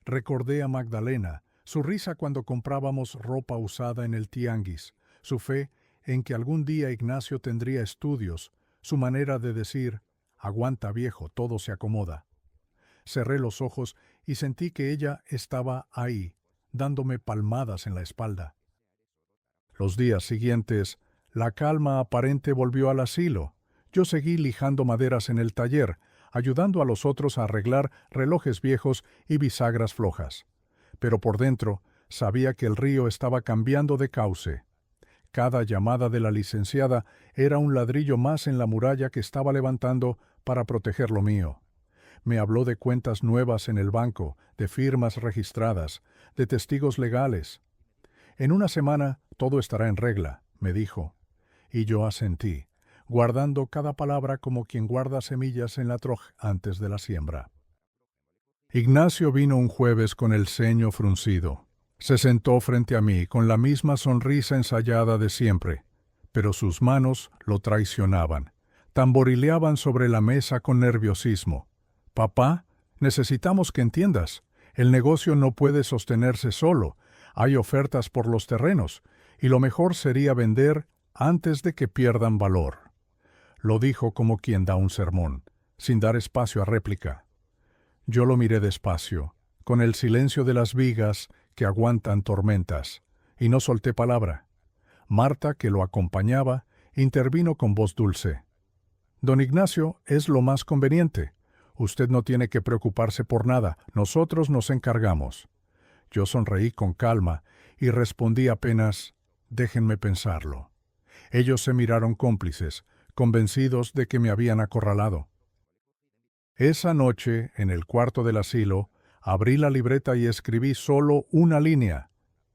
Recordé a Magdalena, su risa cuando comprábamos ropa usada en el tianguis, su fe en que algún día Ignacio tendría estudios, su manera de decir, «Aguanta, viejo, todo se acomoda». Cerré los ojos y sentí que ella estaba ahí, dándome palmadas en la espalda. Los días siguientes, la calma aparente volvió al asilo. Yo seguí lijando maderas en el taller, ayudando a los otros a arreglar relojes viejos y bisagras flojas. Pero por dentro, sabía que el río estaba cambiando de cauce. Cada llamada de la licenciada era un ladrillo más en la muralla que estaba levantando para proteger lo mío. Me habló de cuentas nuevas en el banco, de firmas registradas, de testigos legales. «En una semana todo estará en regla», me dijo, y yo asentí, guardando cada palabra como quien guarda semillas en la troj antes de la siembra. Ignacio vino un jueves con el ceño fruncido. Se sentó frente a mí con la misma sonrisa ensayada de siempre, pero sus manos lo traicionaban. Tamborileaban sobre la mesa con nerviosismo. «Papá, necesitamos que entiendas. El negocio no puede sostenerse solo. Hay ofertas por los terrenos, y lo mejor sería vender antes de que pierdan valor». Lo dijo como quien da un sermón, sin dar espacio a réplica. Yo lo miré despacio, con el silencio de las vigas que aguantan tormentas, y no solté palabra. Marta, que lo acompañaba, intervino con voz dulce. «Don Ignacio, es lo más conveniente. Usted no tiene que preocuparse por nada, nosotros nos encargamos». Yo sonreí con calma y respondí apenas, «Déjenme pensarlo». Ellos se miraron cómplices, convencidos de que me habían acorralado. Esa noche, en el cuarto del asilo, Abrí la libreta y escribí solo una línea.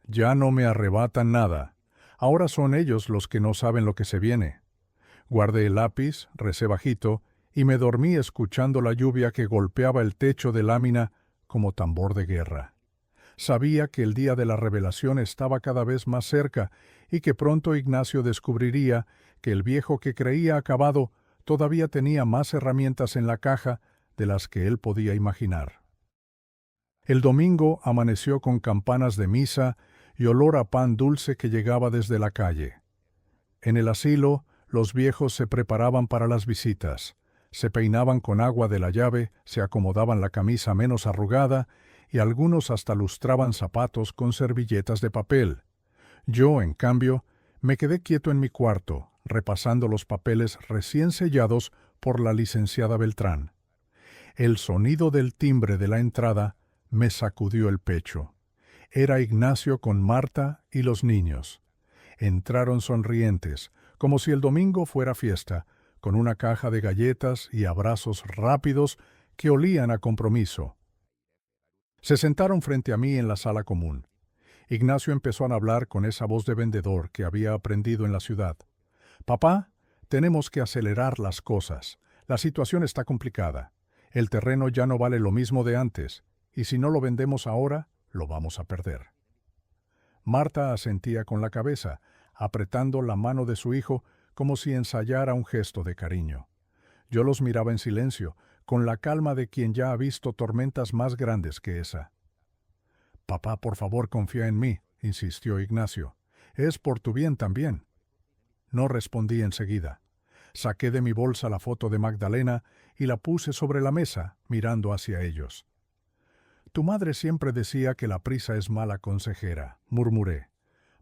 Ya no me arrebatan nada. Ahora son ellos los que no saben lo que se viene. Guardé el lápiz, recé bajito, y me dormí escuchando la lluvia que golpeaba el techo de lámina como tambor de guerra. Sabía que el día de la revelación estaba cada vez más cerca y que pronto Ignacio descubriría que el viejo que creía acabado todavía tenía más herramientas en la caja de las que él podía imaginar. El domingo amaneció con campanas de misa y olor a pan dulce que llegaba desde la calle. En el asilo, los viejos se preparaban para las visitas. Se peinaban con agua de la llave, se acomodaban la camisa menos arrugada y algunos hasta lustraban zapatos con servilletas de papel. Yo, en cambio, me quedé quieto en mi cuarto, repasando los papeles recién sellados por la licenciada Beltrán. El sonido del timbre de la entrada me sacudió el pecho. Era Ignacio con Marta y los niños. Entraron sonrientes, como si el domingo fuera fiesta, con una caja de galletas y abrazos rápidos que olían a compromiso. Se sentaron frente a mí en la sala común. Ignacio empezó a hablar con esa voz de vendedor que había aprendido en la ciudad. «Papá, tenemos que acelerar las cosas. La situación está complicada. El terreno ya no vale lo mismo de antes, y si no lo vendemos ahora, lo vamos a perder». Marta asentía con la cabeza, apretando la mano de su hijo como si ensayara un gesto de cariño. Yo los miraba en silencio, con la calma de quien ya ha visto tormentas más grandes que esa. «Papá, por favor, confía en mí», insistió Ignacio. «Es por tu bien también». No respondí enseguida. Saqué de mi bolsa la foto de Magdalena y la puse sobre la mesa, mirando hacia ellos. «Tu madre siempre decía que la prisa es mala consejera», murmuré.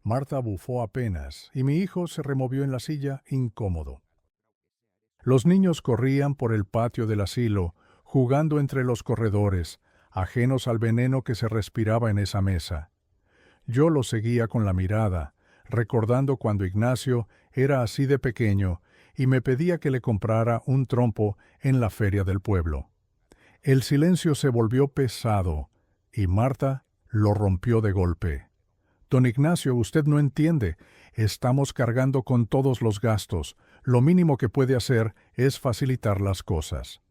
Marta bufó apenas, y mi hijo se removió en la silla, incómodo. Los niños corrían por el patio del asilo, jugando entre los corredores, ajenos al veneno que se respiraba en esa mesa. Yo los seguía con la mirada, recordando cuando Ignacio era así de pequeño y me pedía que le comprara un trompo en la feria del pueblo. El silencio se volvió pesado, y Marta lo rompió de golpe. «Don Ignacio, usted no entiende. Estamos cargando con todos los gastos. Lo mínimo que puede hacer es facilitar las cosas».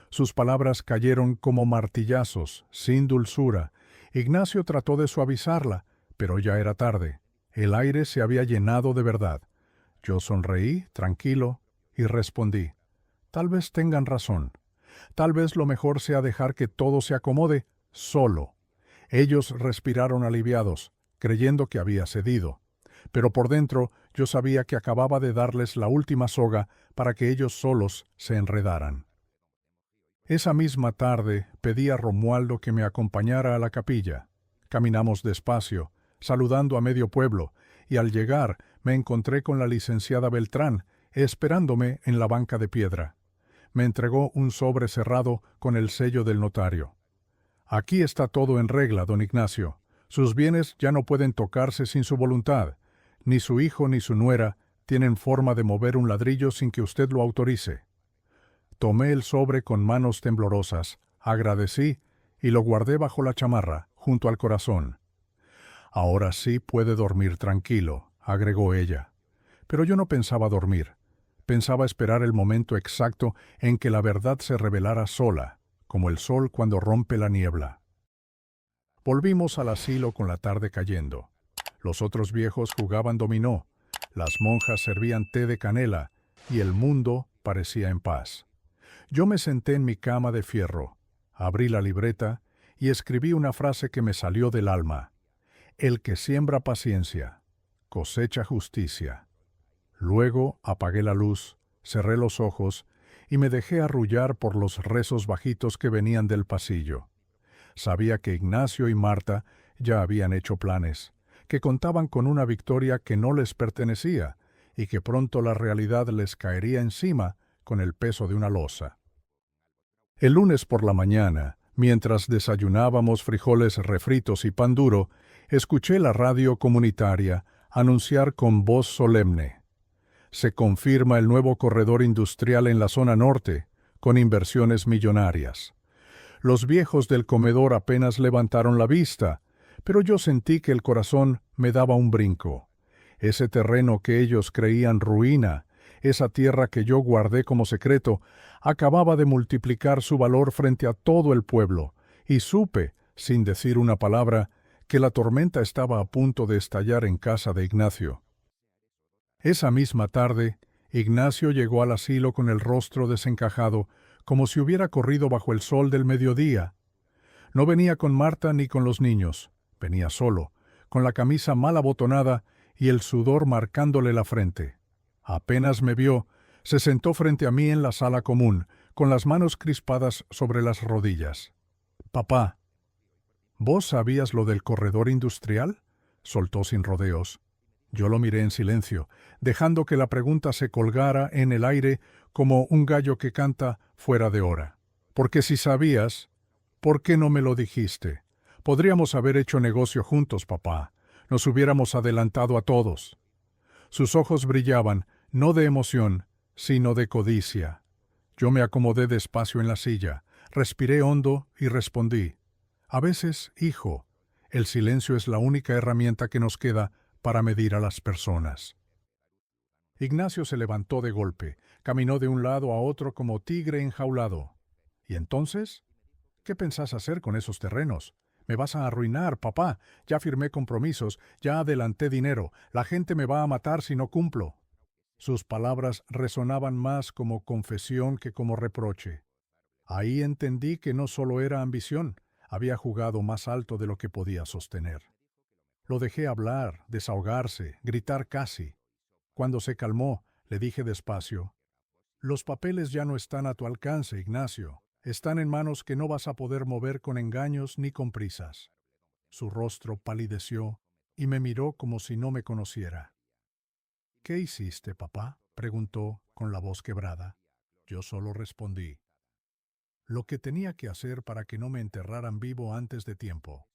Sus palabras cayeron como martillazos, sin dulzura. Ignacio trató de suavizarla, pero ya era tarde. El aire se había llenado de verdad. Yo sonreí, tranquilo, y respondí: «Tal vez tengan razón. Tal vez lo mejor sea dejar que todo se acomode solo». Ellos respiraron aliviados, creyendo que había cedido. Pero por dentro yo sabía que acababa de darles la última soga para que ellos solos se enredaran. Esa misma tarde pedí a Romualdo que me acompañara a la capilla. Caminamos despacio, saludando a medio pueblo, y al llegar me encontré con la licenciada Beltrán, esperándome en la banca de piedra. Me entregó un sobre cerrado con el sello del notario. «Aquí está todo en regla, don Ignacio. Sus bienes ya no pueden tocarse sin su voluntad. Ni su hijo ni su nuera tienen forma de mover un ladrillo sin que usted lo autorice». Tomé el sobre con manos temblorosas, agradecí y lo guardé bajo la chamarra, junto al corazón. «Ahora sí puede dormir tranquilo», agregó ella. Pero yo no pensaba dormir. Pensaba esperar el momento exacto en que la verdad se revelara sola, como el sol cuando rompe la niebla. Volvimos al asilo con la tarde cayendo. Los otros viejos jugaban dominó, las monjas servían té de canela y el mundo parecía en paz. Yo me senté en mi cama de fierro, abrí la libreta y escribí una frase que me salió del alma: «El que siembra paciencia, cosecha justicia». Luego apagué la luz, cerré los ojos y me dejé arrullar por los rezos bajitos que venían del pasillo. Sabía que Ignacio y Marta ya habían hecho planes, que contaban con una victoria que no les pertenecía y que pronto la realidad les caería encima con el peso de una losa. El lunes por la mañana, mientras desayunábamos frijoles refritos y pan duro, escuché la radio comunitaria anunciar con voz solemne: «Se confirma el nuevo corredor industrial en la zona norte, con inversiones millonarias. Los viejos del comedor apenas levantaron la vista, pero yo sentí que el corazón me daba un brinco. Ese terreno que ellos creían ruina, esa tierra que yo guardé como secreto, acababa de multiplicar su valor frente a todo el pueblo, y supe, sin decir una palabra, que la tormenta estaba a punto de estallar en casa de Ignacio. Esa misma tarde, Ignacio llegó al asilo con el rostro desencajado, como si hubiera corrido bajo el sol del mediodía. No venía con Marta ni con los niños, venía solo, con la camisa mal abotonada y el sudor marcándole la frente. Apenas me vio, se sentó frente a mí en la sala común, con las manos crispadas sobre las rodillas. «Papá, ¿vos sabías lo del corredor industrial?», soltó sin rodeos. Yo lo miré en silencio, dejando que la pregunta se colgara en el aire como un gallo que canta fuera de hora. «Porque si sabías, ¿por qué no me lo dijiste? Podríamos haber hecho negocio juntos, papá. Nos hubiéramos adelantado a todos». Sus ojos brillaban, no de emoción, sino de codicia. Yo me acomodé despacio en la silla, respiré hondo y respondí: «A veces, hijo, el silencio es la única herramienta que nos queda para medir a las personas». Ignacio se levantó de golpe, caminó de un lado a otro como tigre enjaulado. «¿Y entonces? ¿Qué pensás hacer con esos terrenos? Me vas a arruinar, papá. Ya firmé compromisos, ya adelanté dinero. La gente me va a matar si no cumplo». Sus palabras resonaban más como confesión que como reproche. Ahí entendí que no solo era ambición, había jugado más alto de lo que podía sostener. Lo dejé hablar, desahogarse, gritar casi. Cuando se calmó, le dije despacio: «Los papeles ya no están a tu alcance, Ignacio. Están en manos que no vas a poder mover con engaños ni con prisas». Su rostro palideció y me miró como si no me conociera. «¿Qué hiciste, papá?», preguntó con la voz quebrada. Yo solo respondí: «Lo que tenía que hacer para que no me enterraran vivo antes de tiempo».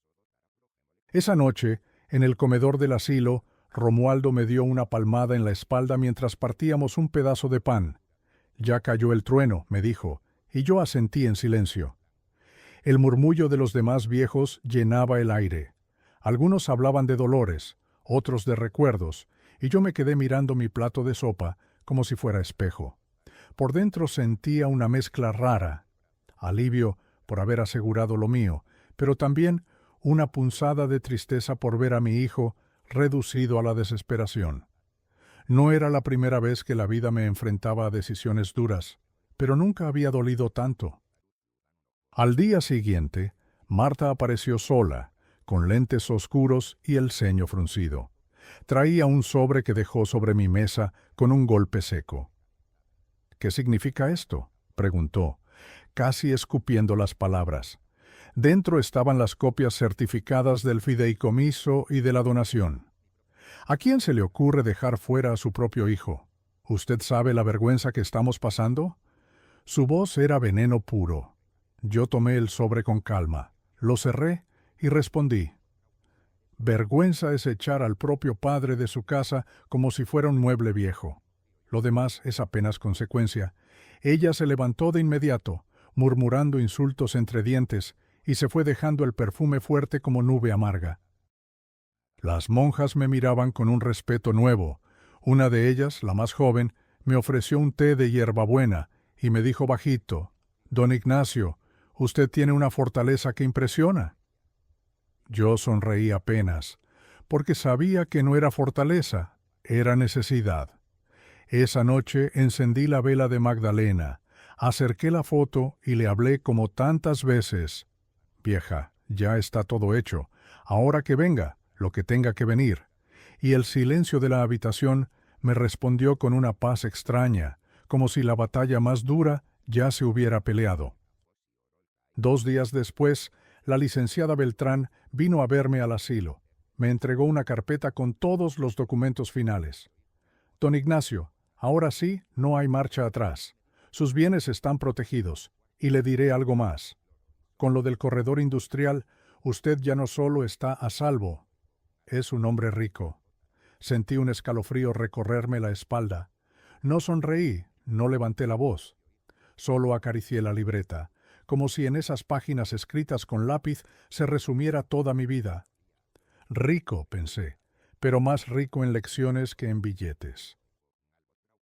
Esa noche, en el comedor del asilo, Romualdo me dio una palmada en la espalda mientras partíamos un pedazo de pan. «Ya cayó el trueno», me dijo, y yo asentí en silencio. El murmullo de los demás viejos llenaba el aire. Algunos hablaban de dolores, otros de recuerdos, y yo me quedé mirando mi plato de sopa como si fuera espejo. Por dentro sentía una mezcla rara: alivio por haber asegurado lo mío, pero también una punzada de tristeza por ver a mi hijo reducido a la desesperación. No era la primera vez que la vida me enfrentaba a decisiones duras, pero nunca había dolido tanto. Al día siguiente, Marta apareció sola, con lentes oscuros y el ceño fruncido. Traía un sobre que dejó sobre mi mesa con un golpe seco. «¿Qué significa esto?», preguntó, casi escupiendo las palabras. Dentro estaban las copias certificadas del fideicomiso y de la donación. «¿A quién se le ocurre dejar fuera a su propio hijo? ¿Usted sabe la vergüenza que estamos pasando?». Su voz era veneno puro. Yo tomé el sobre con calma, lo cerré y respondí: «Vergüenza es echar al propio padre de su casa como si fuera un mueble viejo. Lo demás es apenas consecuencia». Ella se levantó de inmediato, murmurando insultos entre dientes, y se fue dejando el perfume fuerte como nube amarga. Las monjas me miraban con un respeto nuevo. Una de ellas, la más joven, me ofreció un té de hierbabuena y me dijo bajito: «Don Ignacio, usted tiene una fortaleza que impresiona». Yo sonreí apenas, porque sabía que no era fortaleza, era necesidad. Esa noche encendí la vela de Magdalena, acerqué la foto y le hablé como tantas veces: «Vieja, ya está todo hecho, ahora que venga lo que tenga que venir». Y el silencio de la habitación me respondió con una paz extraña, como si la batalla más dura ya se hubiera peleado. 2 días después, la licenciada Beltrán vino a verme al asilo. Me entregó una carpeta con todos los documentos finales. «Don Ignacio, ahora sí, no hay marcha atrás. Sus bienes están protegidos. Y le diré algo más. Con lo del corredor industrial, usted ya no solo está a salvo, es un hombre rico». Sentí un escalofrío recorrerme la espalda. No sonreí, no levanté la voz. Solo acaricié la libreta. como si en esas páginas escritas con lápiz se resumiera toda mi vida. Rico, pensé, pero más rico en lecciones que en billetes.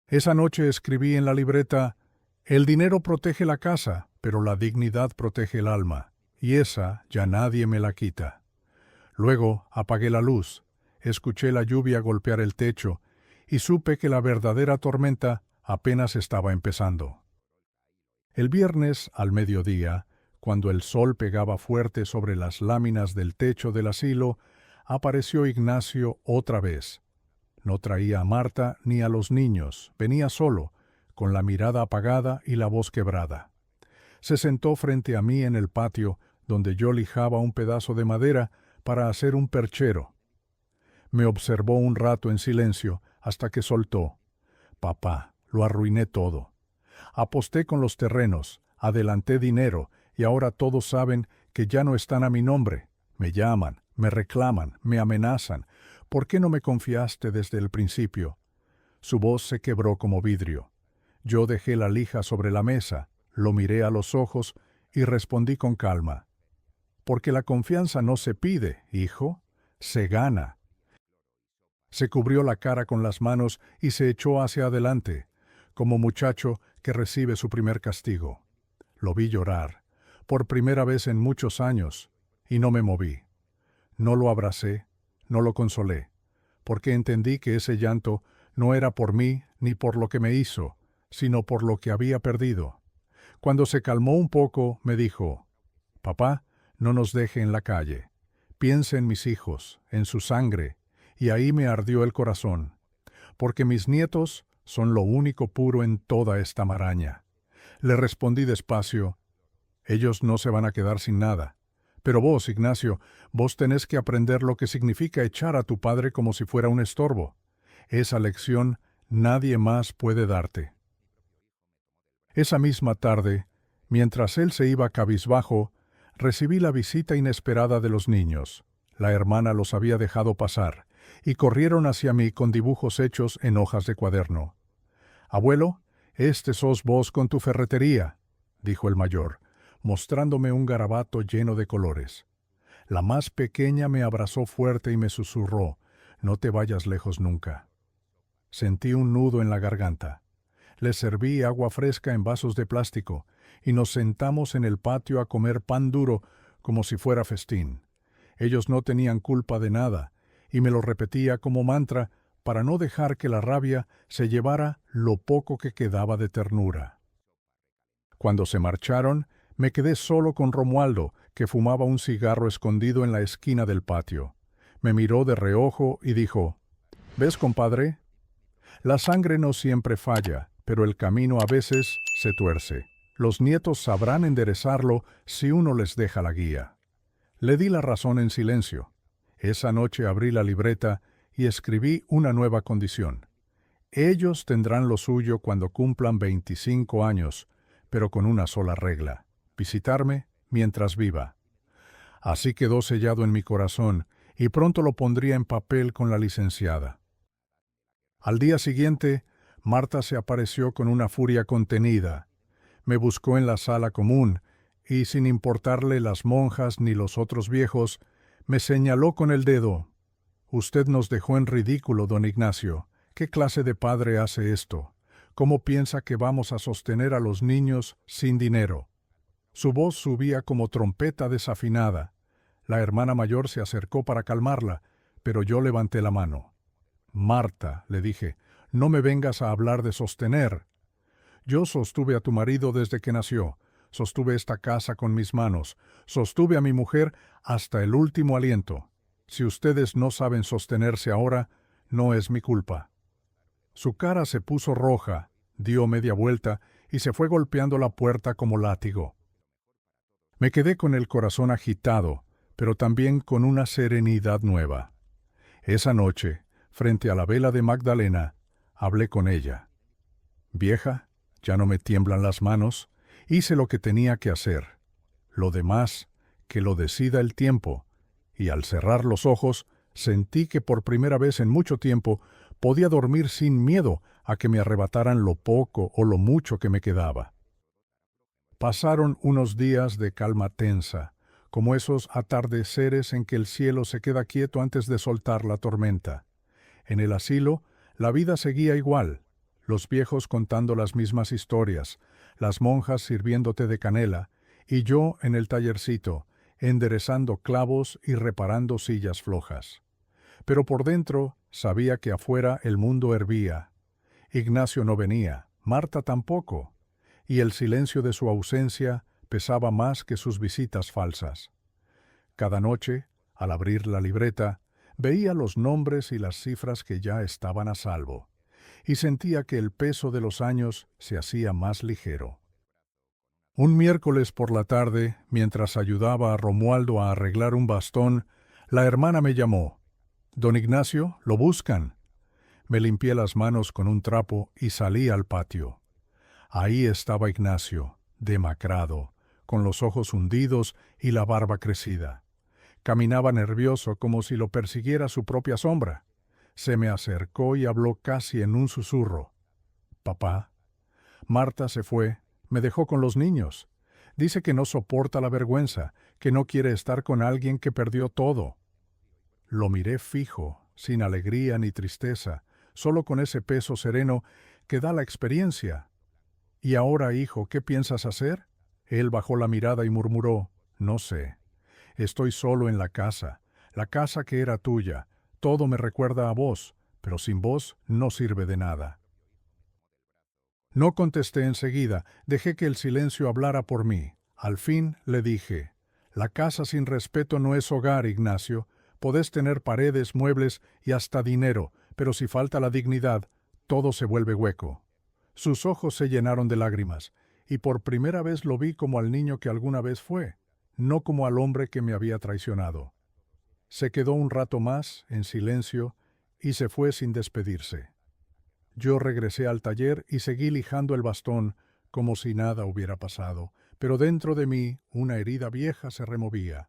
Esa noche escribí en la libreta: el dinero protege la casa, pero la dignidad protege el alma, y esa ya nadie me la quita. Luego apagué la luz, escuché la lluvia golpear el techo, y supe que la verdadera tormenta apenas estaba empezando. El viernes, al mediodía, cuando el sol pegaba fuerte sobre las láminas del techo del asilo, apareció Ignacio otra vez. No traía a Marta ni a los niños, venía solo, con la mirada apagada y la voz quebrada. Se sentó frente a mí en el patio, donde yo lijaba un pedazo de madera para hacer un perchero. Me observó un rato en silencio, hasta que soltó: «Papá, lo arruiné todo. Aposté con los terrenos, adelanté dinero, y ahora todos saben que ya no están a mi nombre. Me llaman, me reclaman, me amenazan. ¿Por qué no me confiaste desde el principio?» Su voz se quebró como vidrio. Yo dejé la lija sobre la mesa, lo miré a los ojos y respondí con calma: «Porque la confianza no se pide, hijo, se gana». Se cubrió la cara con las manos y se echó hacia adelante, como muchacho que recibe su primer castigo. Lo vi llorar, por primera vez en muchos años, y no me moví. No lo abracé, no lo consolé, porque entendí que ese llanto no era por mí ni por lo que me hizo, sino por lo que había perdido. Cuando se calmó un poco, me dijo: «Papá, no nos deje en la calle. Piense en mis hijos, en su sangre», y ahí me ardió el corazón, porque mis nietos son lo único puro en toda esta maraña. Le respondí despacio: «Ellos no se van a quedar sin nada. Pero vos, Ignacio, vos tenés que aprender lo que significa echar a tu padre como si fuera un estorbo. Esa lección nadie más puede darte». Esa misma tarde, mientras él se iba cabizbajo, recibí la visita inesperada de los niños. La hermana los había dejado pasar, y corrieron hacia mí con dibujos hechos en hojas de cuaderno. «Abuelo, este sos vos con tu ferretería», dijo el mayor, mostrándome un garabato lleno de colores. La más pequeña me abrazó fuerte y me susurró: «No te vayas lejos nunca». Sentí un nudo en la garganta. Les serví agua fresca en vasos de plástico, y nos sentamos en el patio a comer pan duro como si fuera festín. Ellos no tenían culpa de nada, y me lo repetía como mantra para no dejar que la rabia se llevara lo poco que quedaba de ternura. Cuando se marcharon, me quedé solo con Romualdo, que fumaba un cigarro escondido en la esquina del patio. Me miró de reojo y dijo: «¿Ves, compadre? La sangre no siempre falla, pero el camino a veces se tuerce. Los nietos sabrán enderezarlo si uno les deja la guía». Le di la razón en silencio. Esa noche abrí la libreta y escribí una nueva condición. Ellos tendrán lo suyo cuando cumplan 25 años, pero con una sola regla: visitarme mientras viva. Así quedó sellado en mi corazón, y pronto lo pondría en papel con la licenciada. Al día siguiente, Marta se apareció con una furia contenida. Me buscó en la sala común, y sin importarle las monjas ni los otros viejos, me señaló con el dedo: «Usted nos dejó en ridículo, don Ignacio. ¿Qué clase de padre hace esto? ¿Cómo piensa que vamos a sostener a los niños sin dinero?». Su voz subía como trompeta desafinada. La hermana mayor se acercó para calmarla, pero yo levanté la mano. «Marta», le dije, «no me vengas a hablar de sostener. Yo sostuve a tu marido desde que nació, sostuve esta casa con mis manos, sostuve a mi mujer hasta el último aliento. Si ustedes no saben sostenerse ahora, no es mi culpa». Su cara se puso roja, dio media vuelta y se fue golpeando la puerta como látigo. Me quedé con el corazón agitado, pero también con una serenidad nueva. Esa noche, frente a la vela de Magdalena, hablé con ella. «Vieja, ya no me tiemblan las manos, hice lo que tenía que hacer. Lo demás, que lo decida el tiempo». Y al cerrar los ojos, sentí que por primera vez en mucho tiempo podía dormir sin miedo a que me arrebataran lo poco o lo mucho que me quedaba. Pasaron unos días de calma tensa, como esos atardeceres en que el cielo se queda quieto antes de soltar la tormenta. En el asilo, la vida seguía igual, los viejos contando las mismas historias, las monjas sirviéndote de canela, y yo en el tallercito, enderezando clavos y reparando sillas flojas. Pero por dentro sabía que afuera el mundo hervía. Ignacio no venía, Marta tampoco, y el silencio de su ausencia pesaba más que sus visitas falsas. Cada noche, al abrir la libreta, veía los nombres y las cifras que ya estaban a salvo, y sentía que el peso de los años se hacía más ligero. Un miércoles por la tarde, mientras ayudaba a Romualdo a arreglar un bastón, la hermana me llamó. «Don Ignacio, lo buscan». Me limpié las manos con un trapo y salí al patio. Ahí estaba Ignacio, demacrado, con los ojos hundidos y la barba crecida. Caminaba nervioso como si lo persiguiera su propia sombra. Se me acercó y habló casi en un susurro. «Papá, Marta se fue, me dejó con los niños. Dice que no soporta la vergüenza, que no quiere estar con alguien que perdió todo». Lo miré fijo, sin alegría ni tristeza, solo con ese peso sereno que da la experiencia. «¿Y ahora, hijo, qué piensas hacer?». Él bajó la mirada y murmuró: «No sé. Estoy solo en la casa que era tuya. Todo me recuerda a vos, pero sin vos no sirve de nada». No contesté enseguida, dejé que el silencio hablara por mí. Al fin le dije: «La casa sin respeto no es hogar, Ignacio. Podés tener paredes, muebles y hasta dinero, pero si falta la dignidad, todo se vuelve hueco». Sus ojos se llenaron de lágrimas, y por primera vez lo vi como al niño que alguna vez fue, no como al hombre que me había traicionado. Se quedó un rato más, en silencio, y se fue sin despedirse. Yo regresé al taller y seguí lijando el bastón como si nada hubiera pasado, pero dentro de mí una herida vieja se removía.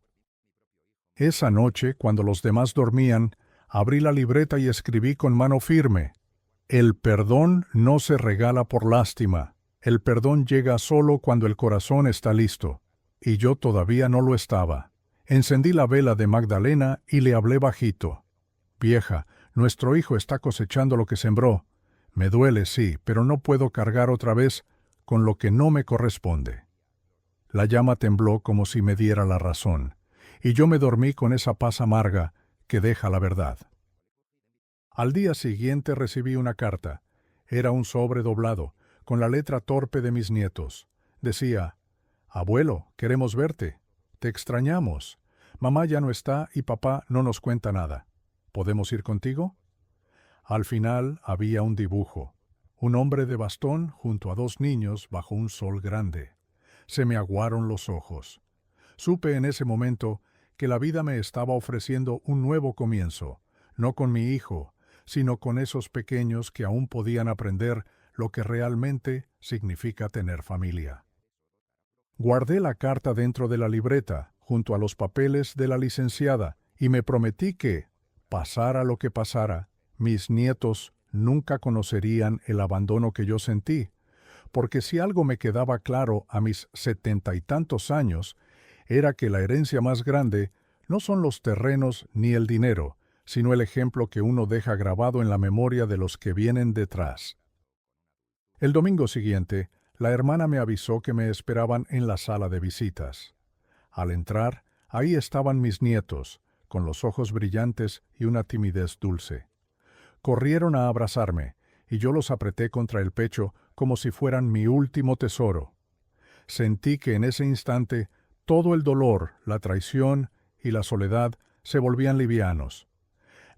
Esa noche, cuando los demás dormían, abrí la libreta y escribí con mano firme: «El perdón no se regala por lástima. El perdón llega solo cuando el corazón está listo». Y yo todavía no lo estaba. Encendí la vela de Magdalena y le hablé bajito: «Vieja, nuestro hijo está cosechando lo que sembró. Me duele, sí, pero no puedo cargar otra vez con lo que no me corresponde». La llama tembló como si me diera la razón, y yo me dormí con esa paz amarga que deja la verdad. Al día siguiente recibí una carta. Era un sobre doblado, con la letra torpe de mis nietos. Decía: «Abuelo, queremos verte. Te extrañamos. Mamá ya no está y papá no nos cuenta nada. ¿Podemos ir contigo?». Al final había un dibujo: un hombre de bastón junto a dos niños bajo un sol grande. Se me aguaron los ojos. Supe en ese momento que la vida me estaba ofreciendo un nuevo comienzo, no con mi hijo, sino con esos pequeños que aún podían aprender lo que realmente significa tener familia. Guardé la carta dentro de la libreta, junto a los papeles de la licenciada, y me prometí que, pasara lo que pasara, mis nietos nunca conocerían el abandono que yo sentí, porque si algo me quedaba claro a mis 70 y tantos años, era que la herencia más grande no son los terrenos ni el dinero, sino el ejemplo que uno deja grabado en la memoria de los que vienen detrás. El domingo siguiente, la hermana me avisó que me esperaban en la sala de visitas. Al entrar, ahí estaban mis nietos, con los ojos brillantes y una timidez dulce. Corrieron a abrazarme, y yo los apreté contra el pecho como si fueran mi último tesoro. Sentí que en ese instante todo el dolor, la traición y la soledad se volvían livianos.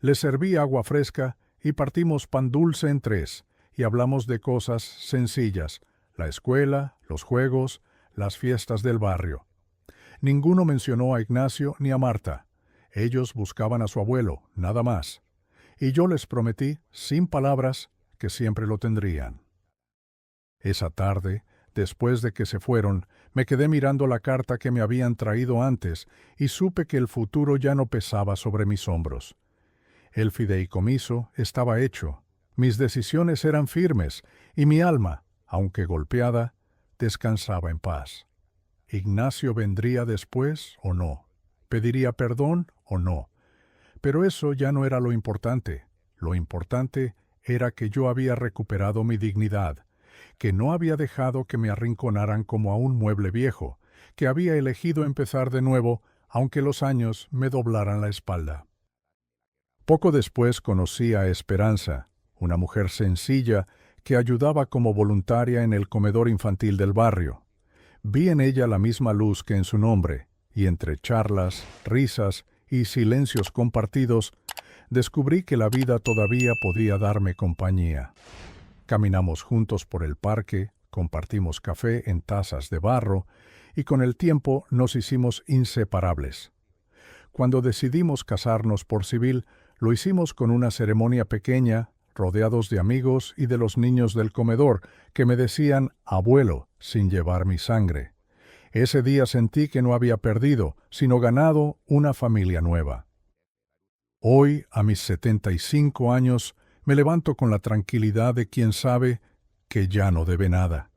Les serví agua fresca y partimos pan dulce en tres, y hablamos de cosas sencillas: la escuela, los juegos, las fiestas del barrio. Ninguno mencionó a Ignacio ni a Marta. Ellos buscaban a su abuelo, nada más. Y yo les prometí, sin palabras, que siempre lo tendrían. Esa tarde, después de que se fueron, me quedé mirando la carta que me habían traído antes y supe que el futuro ya no pesaba sobre mis hombros. El fideicomiso estaba hecho, mis decisiones eran firmes y mi alma, aunque golpeada, descansaba en paz. Ignacio vendría después o no. Pediría perdón o no. Pero eso ya no era lo importante. Lo importante era que yo había recuperado mi dignidad, que no había dejado que me arrinconaran como a un mueble viejo, que había elegido empezar de nuevo, aunque los años me doblaran la espalda. Poco después conocí a Esperanza, una mujer sencilla que ayudaba como voluntaria en el comedor infantil del barrio. Vi en ella la misma luz que en su nombre, y entre charlas, risas y silencios compartidos, descubrí que la vida todavía podía darme compañía. Caminamos juntos por el parque, compartimos café en tazas de barro, y con el tiempo nos hicimos inseparables. Cuando decidimos casarnos por civil, lo hicimos con una ceremonia pequeña, rodeados de amigos y de los niños del comedor, que me decían abuelo, sin llevar mi sangre. Ese día sentí que no había perdido, sino ganado una familia nueva. Hoy, a mis 75 años, me levanto con la tranquilidad de quien sabe que ya no debe nada.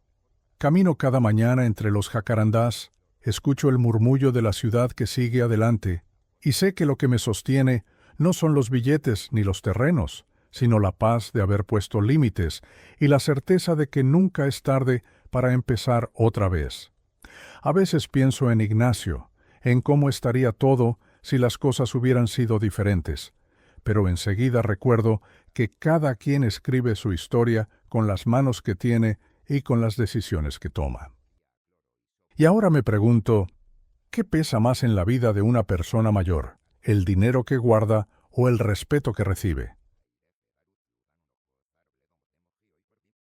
Camino cada mañana entre los jacarandás, escucho el murmullo de la ciudad que sigue adelante, y sé que lo que me sostiene no son los billetes ni los terrenos, sino la paz de haber puesto límites y la certeza de que nunca es tarde para empezar otra vez. A veces pienso en Ignacio, en cómo estaría todo si las cosas hubieran sido diferentes, pero enseguida recuerdo que cada quien escribe su historia con las manos que tiene y con las decisiones que toma. Y ahora me pregunto, ¿qué pesa más en la vida de una persona mayor, el dinero que guarda o el respeto que recibe?